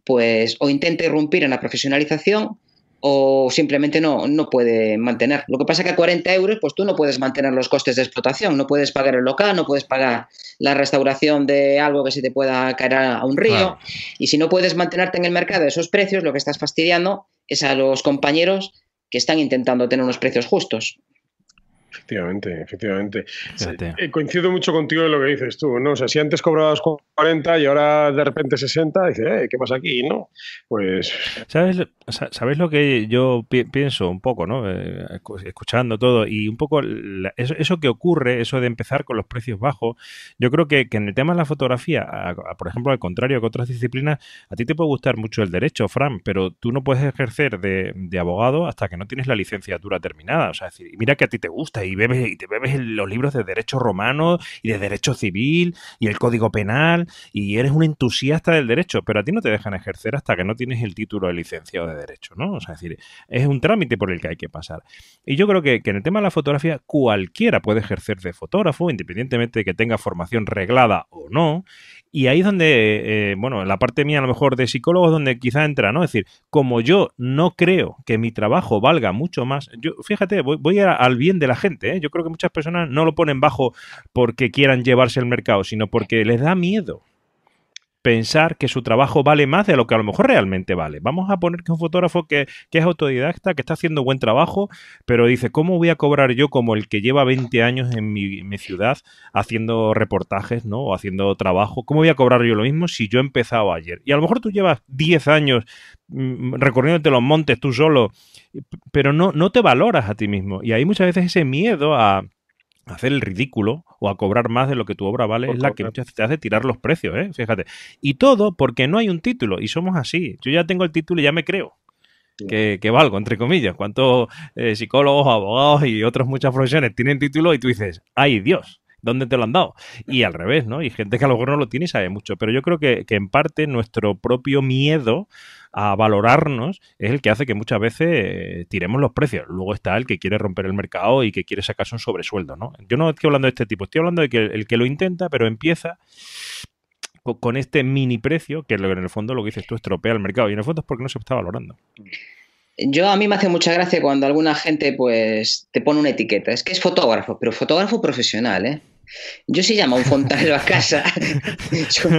pues o intenta irrumpir en la profesionalización o simplemente no puede mantener. Lo que pasa es que a 40 euros pues tú no puedes mantener los costes de explotación, no puedes pagar el local, no puedes pagar la restauración de algo que se te pueda caer a un río. Claro. Y si no puedes mantenerte en el mercado de esos precios, lo que estás fastidiando es a los compañeros que están intentando tener unos precios justos. Efectivamente, efectivamente. Coincido mucho contigo en lo que dices tú, ¿no? O sea, si antes cobrabas 40 y ahora de repente 60, dices, ¿qué pasa aquí? ¿No? Pues... ¿Sabes lo que yo pienso un poco, ¿no? Escuchando todo y un poco eso que ocurre, eso de empezar con los precios bajos, yo creo que en el tema de la fotografía, por ejemplo, al contrario que otras disciplinas, a ti te puede gustar mucho el derecho, Fran, pero tú no puedes ejercer de abogado hasta que no tienes la licenciatura terminada. O sea, es decir, mira que a ti te gusta y te bebes los libros de derecho romano y de derecho civil y el código penal y eres un entusiasta del derecho, pero a ti no te dejan ejercer hasta que no tienes el título de licenciado de derecho, ¿no? O sea, es decir, es un trámite por el que hay que pasar. Y yo creo que en el tema de la fotografía cualquiera puede ejercer de fotógrafo, independientemente de que tenga formación reglada o no. Y ahí es donde, bueno, la parte mía a lo mejor de psicólogo es donde quizá entra, ¿no? Es decir, como yo no creo que mi trabajo valga mucho más, yo, fíjate, voy al bien de la gente, ¿eh? Yo creo que muchas personas no lo ponen bajo porque quieran llevarse el mercado, sino porque les da miedo pensar que su trabajo vale más de lo que a lo mejor realmente vale. Vamos a poner que un fotógrafo que es autodidacta, que está haciendo buen trabajo, pero dice, ¿cómo voy a cobrar yo como el que lleva 20 años en mi ciudad haciendo reportajes, ¿no? O haciendo trabajo? ¿Cómo voy a cobrar yo lo mismo si yo he empezado ayer? Y a lo mejor tú llevas 10 años recorriéndote los montes tú solo, pero no te valoras a ti mismo. Y hay muchas veces ese miedo a hacer el ridículo o a cobrar más de lo que tu obra vale es la que muchas veces te hace tirar los precios, ¿eh? Fíjate. Y todo porque no hay un título y somos así. Yo ya tengo el título y ya me creo que valgo, entre comillas. ¿Cuántos psicólogos, abogados y otras muchas profesiones tienen título y tú dices, ¡ay Dios! ¿Dónde te lo han dado? Y al revés, ¿no? Y gente que a lo mejor no lo tiene y sabe mucho. Pero yo creo que en parte nuestro propio miedo a valorarnos es el que hace que muchas veces tiremos los precios. Luego está el que quiere romper el mercado y que quiere sacarse un sobresueldo, ¿no? Yo no estoy hablando de este tipo, estoy hablando de que el que lo intenta, pero empieza con este mini precio, que en el fondo lo que dices tú estropea el mercado. Y en el fondo es porque no se está valorando. A mí me hace mucha gracia cuando alguna gente pues te pone una etiqueta. Es que es fotógrafo, pero fotógrafo profesional, ¿eh? Yo sí llamo a un fontanero a casa, yo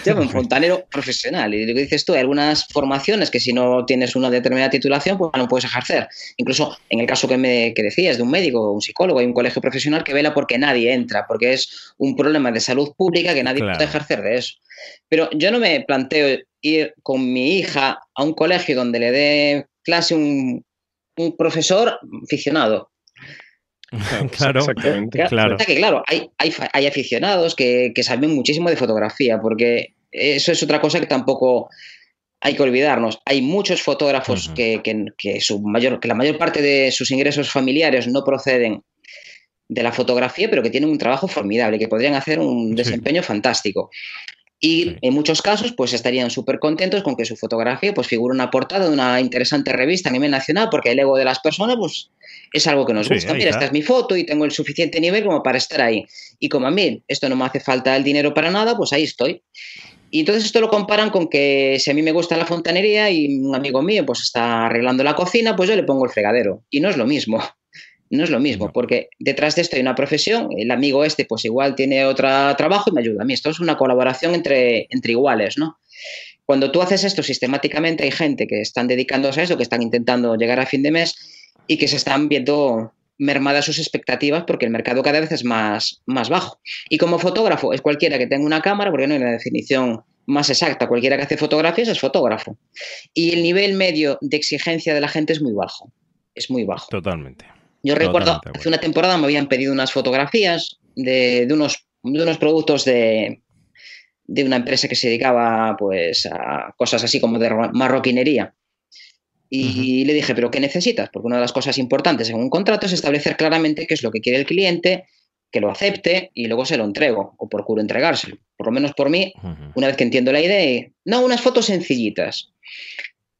llamo a un fontanero profesional. Y lo que dices tú, hay algunas formaciones que si no tienes una determinada titulación, pues no puedes ejercer. Incluso en el caso que decías de un médico o un psicólogo, hay un colegio profesional que vela porque nadie entra, porque es un problema de salud pública que nadie puede ejercer de eso. Pero yo no me planteo ir con mi hija a un colegio donde le dé clase un profesor aficionado. Claro, exactamente. Claro, hay aficionados que saben muchísimo de fotografía, porque eso es otra cosa que tampoco hay que olvidarnos. Hay muchos fotógrafos que la mayor parte de sus ingresos familiares no proceden de la fotografía, pero que tienen un trabajo formidable, que podrían hacer un desempeño fantástico. Y en muchos casos, pues estarían súper contentos con que su fotografía pues figure una portada de una interesante revista a nivel nacional, porque el ego de las personas, pues es algo que nos gusta. Mira, esta es mi foto y tengo el suficiente nivel como para estar ahí. Y como a mí esto no me hace falta el dinero para nada, pues ahí estoy. Y entonces esto lo comparan con que si a mí me gusta la fontanería y un amigo mío pues está arreglando la cocina, pues yo le pongo el fregadero. Y no es lo mismo. No es lo mismo, porque detrás de esto hay una profesión, el amigo este pues igual tiene otro trabajo y me ayuda a mí. Esto es una colaboración entre iguales, ¿no? Cuando tú haces esto sistemáticamente hay gente que están dedicándose a eso, que están intentando llegar a fin de mes y que se están viendo mermadas sus expectativas porque el mercado cada vez es más bajo. Y como fotógrafo es cualquiera que tenga una cámara, porque no hay una definición más exacta, cualquiera que hace fotografías es fotógrafo. Y el nivel medio de exigencia de la gente es muy bajo. Es muy bajo. Totalmente. Yo recuerdo, hace una temporada me habían pedido unas fotografías de unos productos de una empresa que se dedicaba pues a cosas así como de marroquinería. Y le dije, ¿pero qué necesitas? Porque una de las cosas importantes en un contrato es establecer claramente qué es lo que quiere el cliente, que lo acepte y luego se lo entrego o procuro entregárselo. Por lo menos por mí, una vez que entiendo la idea, no, unas fotos sencillitas.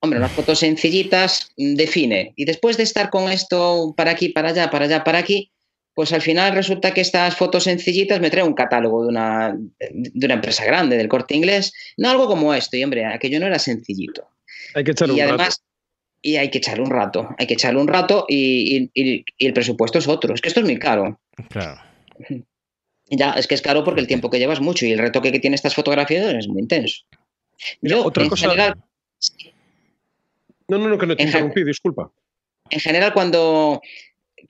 Hombre, unas fotos sencillitas define. Y después de estar con esto para aquí, para allá, para allá, para aquí, pues al final resulta que estas fotos sencillitas me trae un catálogo de una empresa grande, del Corte Inglés. No algo como esto. Y hombre, aquello no era sencillito. Hay que echarle un rato. Y hay que echarle un rato. Hay que echarle un rato y el presupuesto es otro. Es que esto es muy caro. Claro. Ya, es que es caro porque el tiempo que llevas mucho y el retoque que tiene estas fotografías es muy intenso. Mira, yo, otra en cosa... general... No, que no te interrumpí, disculpa. En general, cuando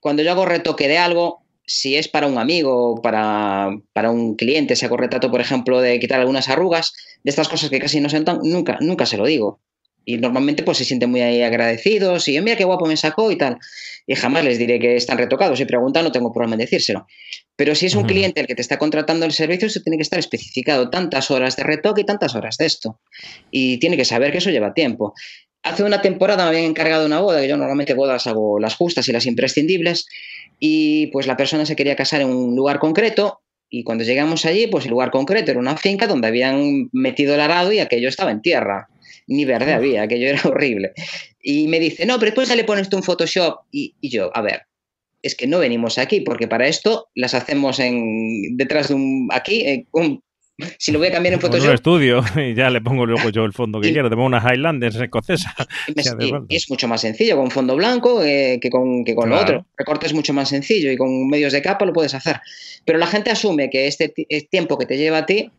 cuando yo hago retoque de algo, si es para un amigo o para un cliente, si hago retrato, por ejemplo, de quitar algunas arrugas, de estas cosas que casi no se notan, nunca se lo digo. Y normalmente pues se sienten muy agradecidos y mira qué guapo me sacó y tal. Y jamás les diré que están retocados. Si preguntan, no tengo problema en decírselo. Pero si es un cliente el que te está contratando el servicio, eso tiene que estar especificado. Tantas horas de retoque y tantas horas de esto. Y tiene que saber que eso lleva tiempo. Hace una temporada me habían encargado una boda, que yo normalmente bodas hago las justas y las imprescindibles, y pues la persona se quería casar en un lugar concreto, y cuando llegamos allí, pues el lugar concreto era una finca donde habían metido el arado y aquello estaba en tierra. Ni verde había, aquello era horrible. Y me dice, no, pero después ya le pones tú un Photoshop. Y yo, a ver, es que no venimos aquí, porque para esto las hacemos detrás de si lo voy a cambiar en Photoshop. En un estudio y ya le pongo luego yo el fondo que quiero. Te pongo unas Highlanders escocesas. Y es mucho más sencillo con fondo blanco que con lo otro. El recorte es mucho más sencillo y con medios de capa lo puedes hacer. Pero la gente asume que este tiempo que te lleva a ti,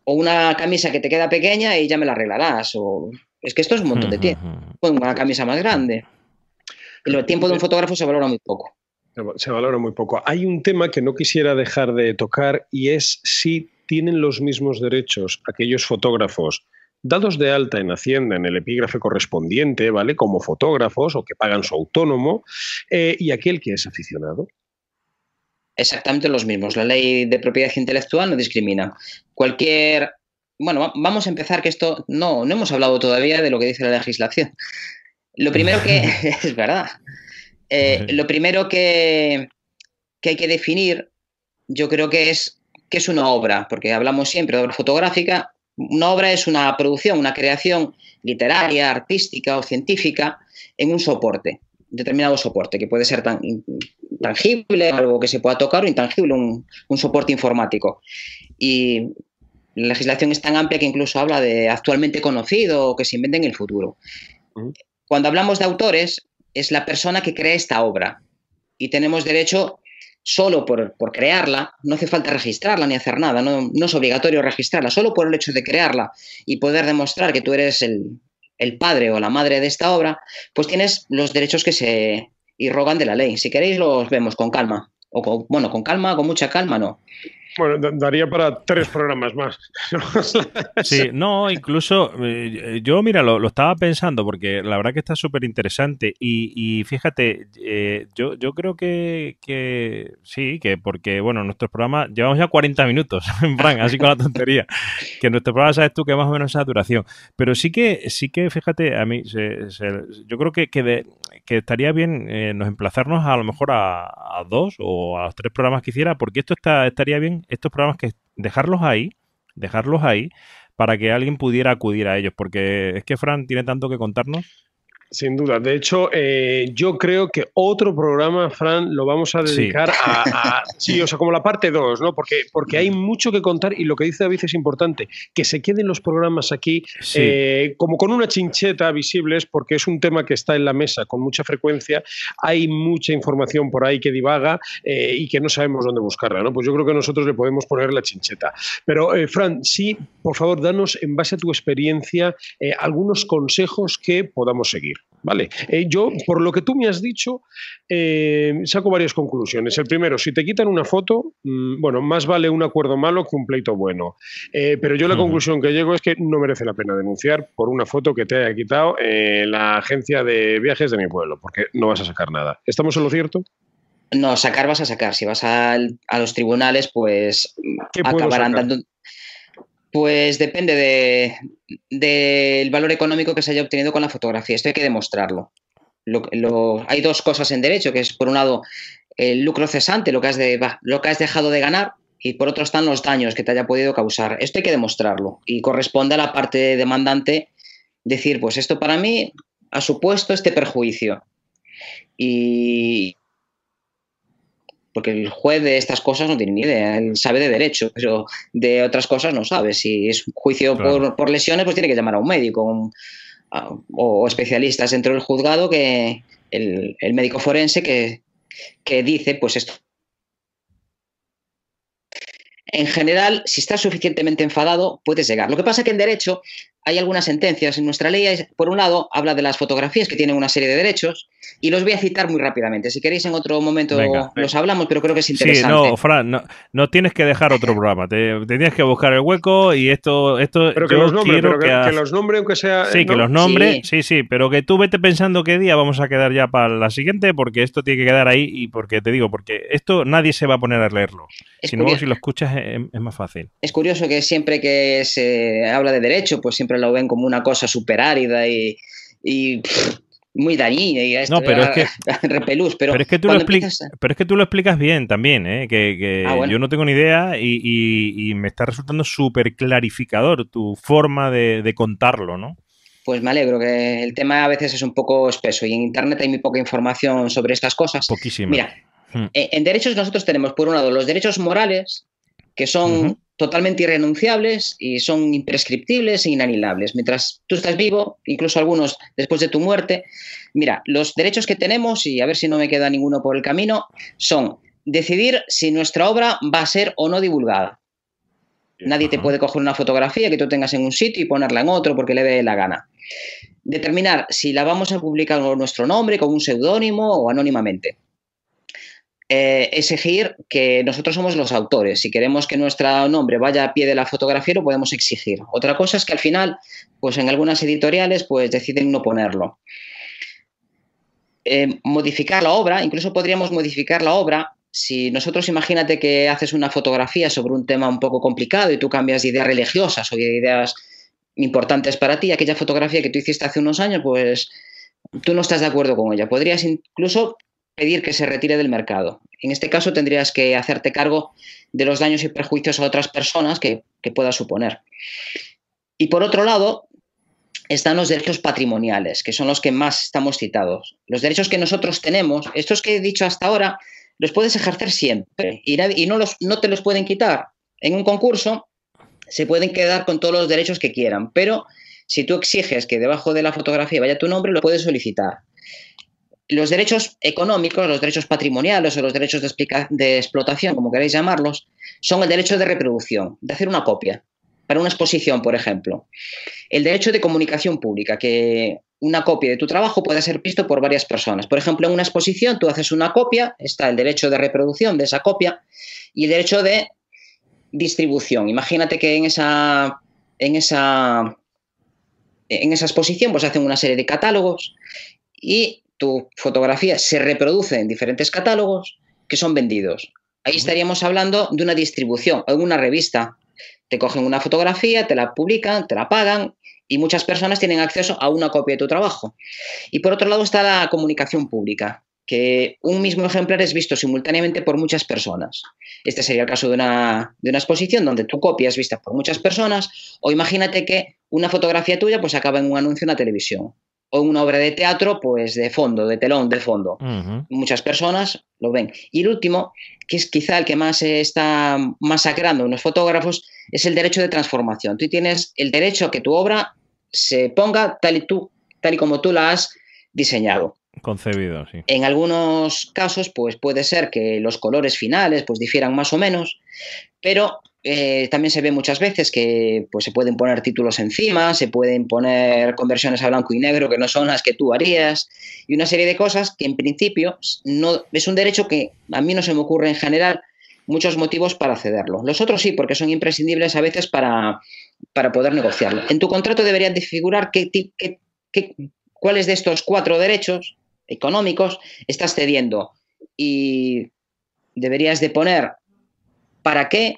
o una camisa que te queda pequeña y ya me la arreglarás. O es que esto es un montón de tiempo. Pon una camisa más grande. El tiempo de un fotógrafo se valora muy poco. Se valora muy poco. Hay un tema que no quisiera dejar de tocar y es si tienen los mismos derechos aquellos fotógrafos dados de alta en Hacienda en el epígrafe correspondiente, ¿vale? Como fotógrafos o que pagan su autónomo, y aquel que es aficionado. Exactamente los mismos. La ley de propiedad intelectual no discrimina. Bueno, vamos a empezar que esto no hemos hablado todavía de lo que dice la legislación. Lo primero que es verdad. Lo primero que hay que definir, yo creo que es una obra, porque hablamos siempre de obra fotográfica. Una obra es una producción, una creación literaria, artística o científica en un soporte, determinado soporte, que puede ser tangible, algo que se pueda tocar, o intangible, un soporte informático. Y la legislación es tan amplia que incluso habla de actualmente conocido o que se invente en el futuro. Cuando hablamos de autores, es la persona que crea esta obra y tenemos derecho solo por crearla, no hace falta registrarla ni hacer nada, no es obligatorio registrarla, solo por el hecho de crearla y poder demostrar que tú eres el padre o la madre de esta obra, pues tienes los derechos que se irrogan de la ley. Si queréis los vemos con calma, con calma, con mucha calma, no. Bueno, daría para 3 programas más. Sí, no, incluso yo, mira, lo estaba pensando porque la verdad que está súper interesante y fíjate, yo creo que sí, que porque, bueno, nuestros programas, llevamos ya 40 minutos, Fran, así con la tontería, que nuestro programa sabes tú que más o menos esa duración, pero sí que fíjate, a mí, yo creo que estaría bien nos emplazarnos a lo mejor a 2 o a los 3 programas que hiciera, porque esto estaría bien, estos programas que dejarlos ahí para que alguien pudiera acudir a ellos, porque es que Fran tiene tanto que contarnos. Sin duda. De hecho, yo creo que otro programa, Fran, lo vamos a dedicar sí, o sea, como la parte 2, ¿no? Porque hay mucho que contar y lo que dice David es importante, que se queden los programas aquí como con una chincheta visibles, porque es un tema que está en la mesa con mucha frecuencia, hay mucha información por ahí que divaga y que no sabemos dónde buscarla, ¿no? Pues yo creo que nosotros le podemos poner la chincheta. Pero, Fran, sí, por favor, danos, en base a tu experiencia, algunos consejos que podamos seguir. Vale, yo por lo que tú me has dicho saco varias conclusiones. El primero, si te quitan una foto, bueno, más vale un acuerdo malo que un pleito bueno, pero yo la conclusión que llego es que no merece la pena denunciar por una foto que te haya quitado la agencia de viajes de mi pueblo, porque no vas a sacar nada. ¿Estamos en lo cierto? No, sacar vas a sacar. Si vas a los tribunales, pues acabarán dando... Pues depende del valor económico que se haya obtenido con la fotografía. Esto hay que demostrarlo. Hay 2 cosas en derecho, que es por un lado el lucro cesante, lo que has dejado de ganar, y por otro están los daños que te haya podido causar. Esto hay que demostrarlo y corresponde a la parte demandante decir, pues esto para mí ha supuesto este perjuicio. Porque el juez de estas cosas no tiene ni idea, él sabe de derecho, pero de otras cosas no sabe. Si es un juicio por lesiones, pues tiene que llamar a un médico o especialistas dentro del juzgado, que el médico forense que dice, pues esto. En general, si estás suficientemente enfadado, puedes llegar. Lo que pasa es que en derecho hay algunas sentencias en nuestra ley. Por un lado, habla de las fotografías que tienen una serie de derechos y los voy a citar muy rápidamente. Si queréis, en otro momento los hablamos, pero creo que es interesante. Sí, no, Fran, no tienes que dejar otro programa. Te tienes que buscar el hueco y esto pero que los nombre, pero que los nombre, aunque sea... Sí, ¿no? Que los nombre, sí, pero que tú vete pensando qué día vamos a quedar ya para la siguiente, porque esto tiene que quedar ahí y porque te digo, porque esto nadie se va a poner a leerlo. Si lo escuchas es más fácil. Es curioso que siempre que se habla de derecho, pues siempre lo ven como una cosa súper árida y muy dañina y esto, no, pero es que repelús, pero es que tú lo explicas bien también, que bueno. Yo no tengo ni idea y me está resultando súper clarificador tu forma de contarlo, ¿no? Pues me alegro, que el tema a veces es un poco espeso y en internet hay muy poca información sobre estas cosas. Poquísima. Mira, en derechos nosotros tenemos, por un lado, los derechos morales, que son totalmente irrenunciables y son imprescriptibles e inanilables. Mientras tú estás vivo, incluso algunos después de tu muerte, mira, los derechos que tenemos, y a ver si no me queda ninguno por el camino, son decidir si nuestra obra va a ser o no divulgada. Nadie te puede coger una fotografía que tú tengas en un sitio y ponerla en otro porque le dé la gana. Determinar si la vamos a publicar con nuestro nombre, con un seudónimo o anónimamente. Exigir que nosotros somos los autores. Si queremos que nuestro nombre vaya a pie de la fotografía, lo podemos exigir. Otra cosa es que al final, pues en algunas editoriales, pues deciden no ponerlo. Modificar la obra, incluso podríamos modificar la obra. Si nosotros, imagínate que haces una fotografía sobre un tema un poco complicado y tú cambias de ideas religiosas o de ideas importantes para ti, aquella fotografía que tú hiciste hace unos años, pues tú no estás de acuerdo con ella. Podrías incluso pedir que se retire del mercado. En este caso tendrías que hacerte cargo de los daños y perjuicios a otras personas que pueda suponer. Y por otro lado, están los derechos patrimoniales, que son los que más estamos citados. Los derechos que nosotros tenemos, estos que he dicho hasta ahora, los puedes ejercer siempre y no te los pueden quitar. En un concurso se pueden quedar con todos los derechos que quieran, pero si tú exiges que debajo de la fotografía vaya tu nombre, lo puedes solicitar. Los derechos económicos, los derechos patrimoniales o los derechos de explotación, como queráis llamarlos, son el derecho de reproducción, de hacer una copia para una exposición, por ejemplo. El derecho de comunicación pública, que una copia de tu trabajo puede ser visto por varias personas. Por ejemplo, en una exposición tú haces una copia, está el derecho de reproducción de esa copia y el derecho de distribución. Imagínate que en esa exposición pues hacen una serie de catálogos y tu fotografía se reproduce en diferentes catálogos que son vendidos. Ahí estaríamos hablando de una distribución. En una revista te cogen una fotografía, te la publican, te la pagan y muchas personas tienen acceso a una copia de tu trabajo. Y por otro lado está la comunicación pública, que un mismo ejemplar es visto simultáneamente por muchas personas. Este sería el caso de una exposición donde tu copia es vista por muchas personas, o imagínate que una fotografía tuya pues acaba en un anuncio en la televisión. O una obra de teatro, pues de fondo, de telón, de fondo. Muchas personas lo ven. Y el último, que es quizá el que más está masacrando a unos fotógrafos, es el derecho de transformación. Tú tienes el derecho a que tu obra se ponga tal y como tú la has diseñado. Concebido, sí. En algunos casos, pues puede ser que los colores finales pues difieran más o menos, pero también se ve muchas veces que pues, se pueden poner títulos encima, se pueden poner conversiones a blanco y negro que no son las que tú harías y una serie de cosas que en principio no es un derecho que a mí no se me ocurre en general muchos motivos para cederlo. Los otros sí, porque son imprescindibles a veces para poder negociarlo. En tu contrato deberían de figurar cuáles de estos 4 derechos económicos estás cediendo y deberías de poner para qué,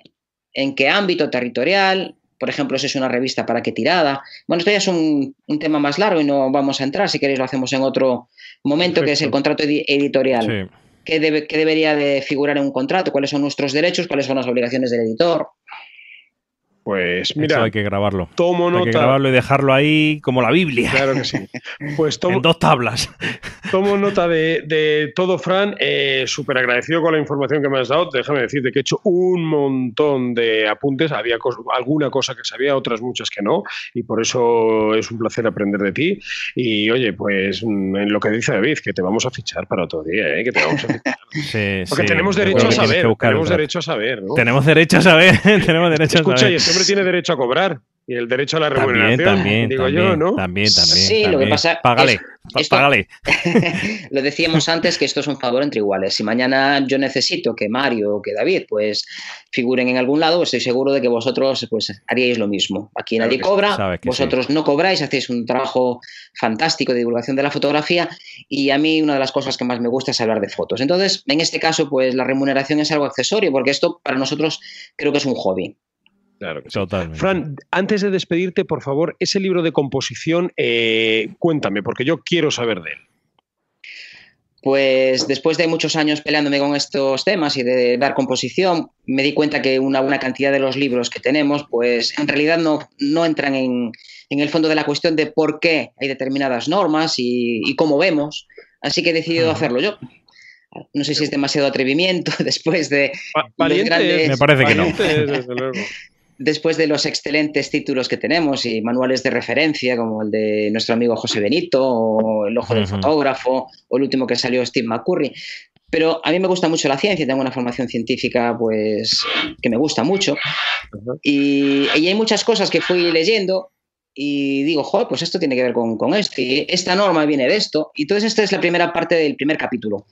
en qué ámbito territorial, por ejemplo, si es una revista, para qué tirada. Bueno, esto ya es un tema más largo y no vamos a entrar, si queréis lo hacemos en otro momento. Perfecto. Que es el contrato editorial. Sí. ¿Qué debería de figurar en un contrato? ¿Cuáles son nuestros derechos? ¿Cuáles son las obligaciones del editor? Pues mira, esto hay que grabarlo. Tomo nota. Hay que grabarlo y dejarlo ahí como la Biblia. Claro que sí. Pues en 2 tablas. Tomo nota de todo, Fran. Súper agradecido con la información que me has dado. Déjame decirte que he hecho un montón de apuntes. Había alguna cosa que sabía, otras muchas que no. Y por eso es un placer aprender de ti. Y oye, pues en lo que dice David, que te vamos a fichar para otro día, ¿eh? Que te vamos a fichar. Sí, porque tenemos derecho a saber. Tenemos derecho a saber, ¿no? Tenemos derecho a saber. Tenemos derecho Escucha, a saber. Y este hombre tiene derecho a cobrar. Y el derecho a la remuneración, digo yo, ¿no? También. Sí, lo que pasa págale. Lo decíamos antes, que esto es un favor entre iguales. Si mañana yo necesito que Mario o que David pues figuren en algún lado, estoy seguro de que vosotros pues haríais lo mismo. Aquí nadie cobra, vosotros no cobráis, hacéis un trabajo fantástico de divulgación de la fotografía, y a mí una de las cosas que más me gusta es hablar de fotos. Entonces, en este caso, pues la remuneración es algo accesorio, porque esto para nosotros creo que es un hobby. Claro que sí. Totalmente. Fran, antes de despedirte, por favor, ese libro de composición, cuéntame, porque yo quiero saber de él. Pues después de muchos años peleándome con estos temas y de dar composición, me di cuenta que una buena cantidad de los libros que tenemos, pues en realidad no entran en el fondo de la cuestión de por qué hay determinadas normas y cómo vemos. Así que he decidido hacerlo yo. No sé si es demasiado atrevimiento después de valiente, grandes, me parece que no. Desde luego. Después de los excelentes títulos que tenemos y manuales de referencia como el de nuestro amigo José Benito o El ojo del fotógrafo o el último que salió, Steve McCurry. Pero a mí me gusta mucho la ciencia, tengo una formación científica pues que me gusta mucho, y hay muchas cosas que fui leyendo y digo, joder, pues esto tiene que ver con esto, y esta norma viene de esto, y entonces esta es la primera parte del primer capítulo.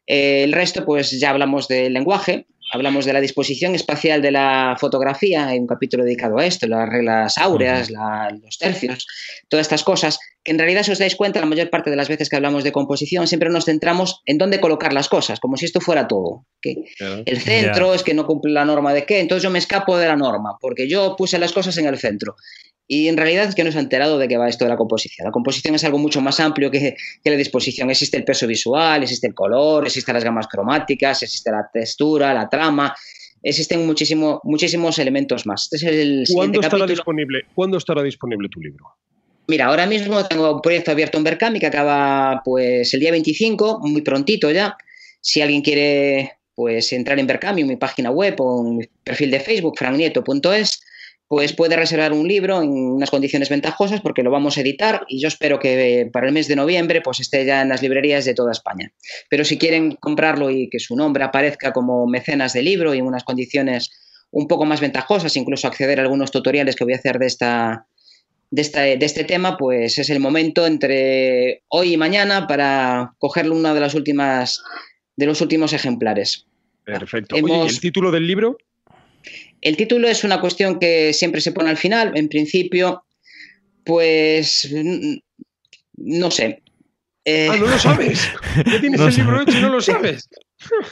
El resto, pues ya hablamos del lenguaje, hablamos de la disposición espacial de la fotografía, hay un capítulo dedicado a esto, las reglas áureas, los tercios, todas estas cosas, que en realidad, si os dais cuenta, la mayor parte de las veces que hablamos de composición siempre nos centramos en dónde colocar las cosas, como si esto fuera todo. Que el centro es que no cumple la norma de qué, entonces yo me escapo de la norma, porque yo puse las cosas en el centro. Y en realidad es que no se ha enterado de qué va esto de la composición. La composición es algo mucho más amplio que la disposición. Existe el peso visual, existe el color, existen las gamas cromáticas, existe la textura, la trama, existen muchísimos elementos más. Este es el ¿Cuándo estará disponible tu libro? Mira, ahora mismo tengo un proyecto abierto en Berkami que acaba pues el día 25, muy prontito ya. Si alguien quiere pues entrar en Berkami, en mi página web o en mi perfil de Facebook, frannieto.es, pues puede reservar un libro en unas condiciones ventajosas porque lo vamos a editar y yo espero que para el mes de noviembre pues esté ya en las librerías de toda España. Pero si quieren comprarlo y que su nombre aparezca como mecenas de libro y en unas condiciones un poco más ventajosas, incluso acceder a algunos tutoriales que voy a hacer de este tema, pues es el momento entre hoy y mañana para cogerlo uno de los últimos ejemplares. Perfecto. Oye, ¿y el título del libro? El título es una cuestión que siempre se pone al final. En principio, pues no sé. ¿No lo sabes? ¿Ya tienes el libro hecho y no lo sabes?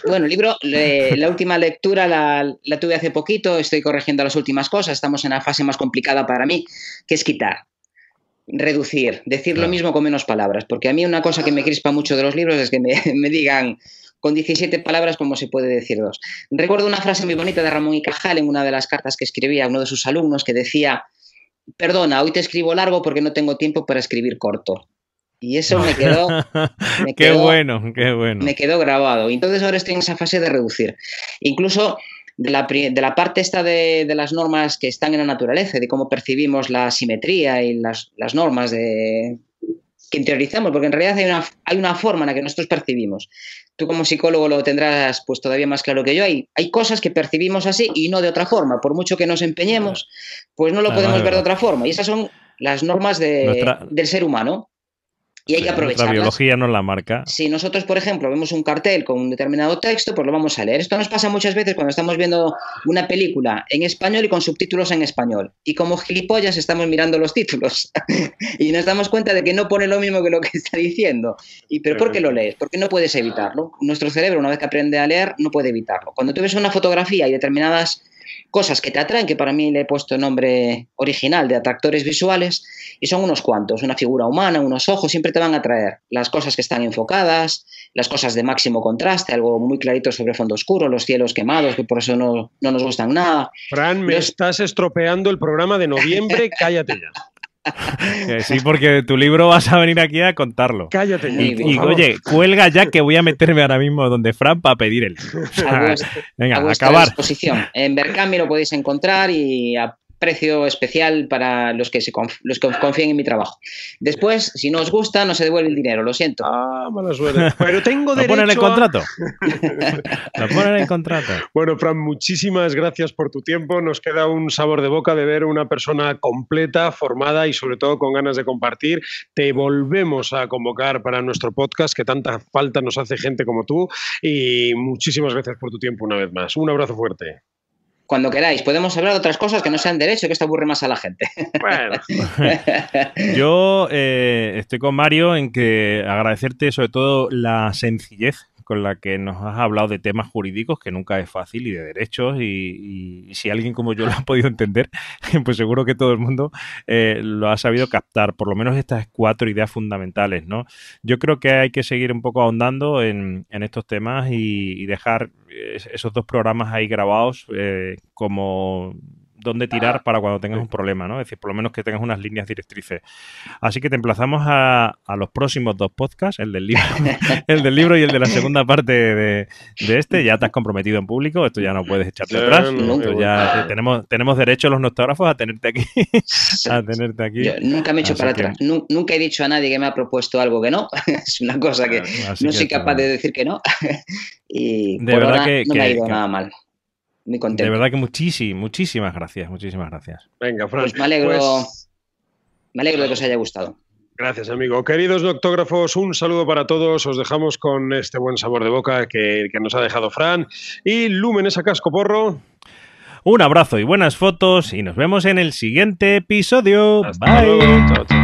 Bueno, el libro, la última lectura la tuve hace poquito, estoy corrigiendo las últimas cosas, estamos en la fase más complicada para mí, que es quitar, reducir, decir lo mismo con menos palabras, porque a mí una cosa que me crispa mucho de los libros es que me digan con 17 palabras como se puede decir 2. Recuerdo una frase muy bonita de Ramón y Cajal en una de las cartas que escribía a uno de sus alumnos que decía: perdona, hoy te escribo largo porque no tengo tiempo para escribir corto. Y eso me quedó... Qué bueno. Me quedó grabado. Y entonces ahora estoy en esa fase de reducir. Incluso de la parte esta de las normas que están en la naturaleza, de cómo percibimos la simetría y las normas que interiorizamos, porque en realidad hay una forma en la que nosotros percibimos. Tú como psicólogo lo tendrás pues todavía más claro que yo. Hay cosas que percibimos así y no de otra forma. Por mucho que nos empeñemos, pues no lo podemos ver de otra forma. Y esas son las normas del ser humano. Y hay que aprovecharlas. La biología nos la marca. Si nosotros, por ejemplo, vemos un cartel con un determinado texto, pues lo vamos a leer. Esto nos pasa muchas veces cuando estamos viendo una película en español y con subtítulos en español. Y como gilipollas estamos mirando los títulos. Y nos damos cuenta de que no pone lo mismo que lo que está diciendo. ¿Pero por qué lo lees? Porque no puedes evitarlo. Nuestro cerebro, una vez que aprende a leer, no puede evitarlo. Cuando tú ves una fotografía y determinadas cosas que te atraen, que para mí le he puesto nombre original de atractores visuales, y son unos cuantos, una figura humana, unos ojos, siempre te van a atraer las cosas que están enfocadas, las cosas de máximo contraste, algo muy clarito sobre fondo oscuro, los cielos quemados, que por eso no nos gustan nada. Fran, me estás estropeando el programa de noviembre, cállate ya. Sí, porque tu libro vas a venir aquí a contarlo. Cállate ya. Y oye, cuelga ya que voy a meterme ahora mismo donde Fran para pedir el libro. Venga, a acabar. Disposición. En Berkami lo podéis encontrar y precio especial para los que confíen en mi trabajo. Después, si no os gusta, no se devuelve el dinero, lo siento. Mala suerte. Pero tengo derecho. Lo ponen en el contrato. Lo ponen en el contrato. Bueno, Fran, muchísimas gracias por tu tiempo. Nos queda un sabor de boca de ver una persona completa, formada y sobre todo con ganas de compartir. Te volvemos a convocar para nuestro podcast, que tanta falta nos hace gente como tú. Y muchísimas gracias por tu tiempo una vez más. Un abrazo fuerte. Cuando queráis, podemos hablar de otras cosas que no sean derecho, que esto aburre más a la gente. Bueno. Yo estoy con Mario en que agradecerte sobre todo la sencillez con la que nos has hablado de temas jurídicos, que nunca es fácil, y de derechos, y si alguien como yo lo ha podido entender, pues seguro que todo el mundo lo ha sabido captar, por lo menos estas 4 ideas fundamentales, ¿no? Yo creo que hay que seguir un poco ahondando en estos temas y dejar esos 2 programas ahí grabados como dónde tirar para cuando tengas un problema, ¿no? Es decir, por lo menos que tengas unas líneas directrices. Así que te emplazamos a los próximos 2 podcasts, el del libro y el de la segunda parte de este. Ya te has comprometido en público, esto ya no puedes echarte atrás. Esto ya tenemos derecho los noctógrafos a tenerte aquí. Yo nunca me he hecho para atrás. Nunca he dicho a nadie que me ha propuesto algo que no. Es una cosa que no soy capaz de decir que no. Y de verdad que no me ha ido nada mal. Muy contento. De verdad que muchísimas gracias. Venga, Fran. Pues me alegro de que os haya gustado. Gracias, amigo. Queridos noctógrafos, un saludo para todos. Os dejamos con este buen sabor de boca que nos ha dejado Fran. Y Lúmenes a cascoporro. Un abrazo y buenas fotos y nos vemos en el siguiente episodio. Hasta Bye. Luego. Chao, chao.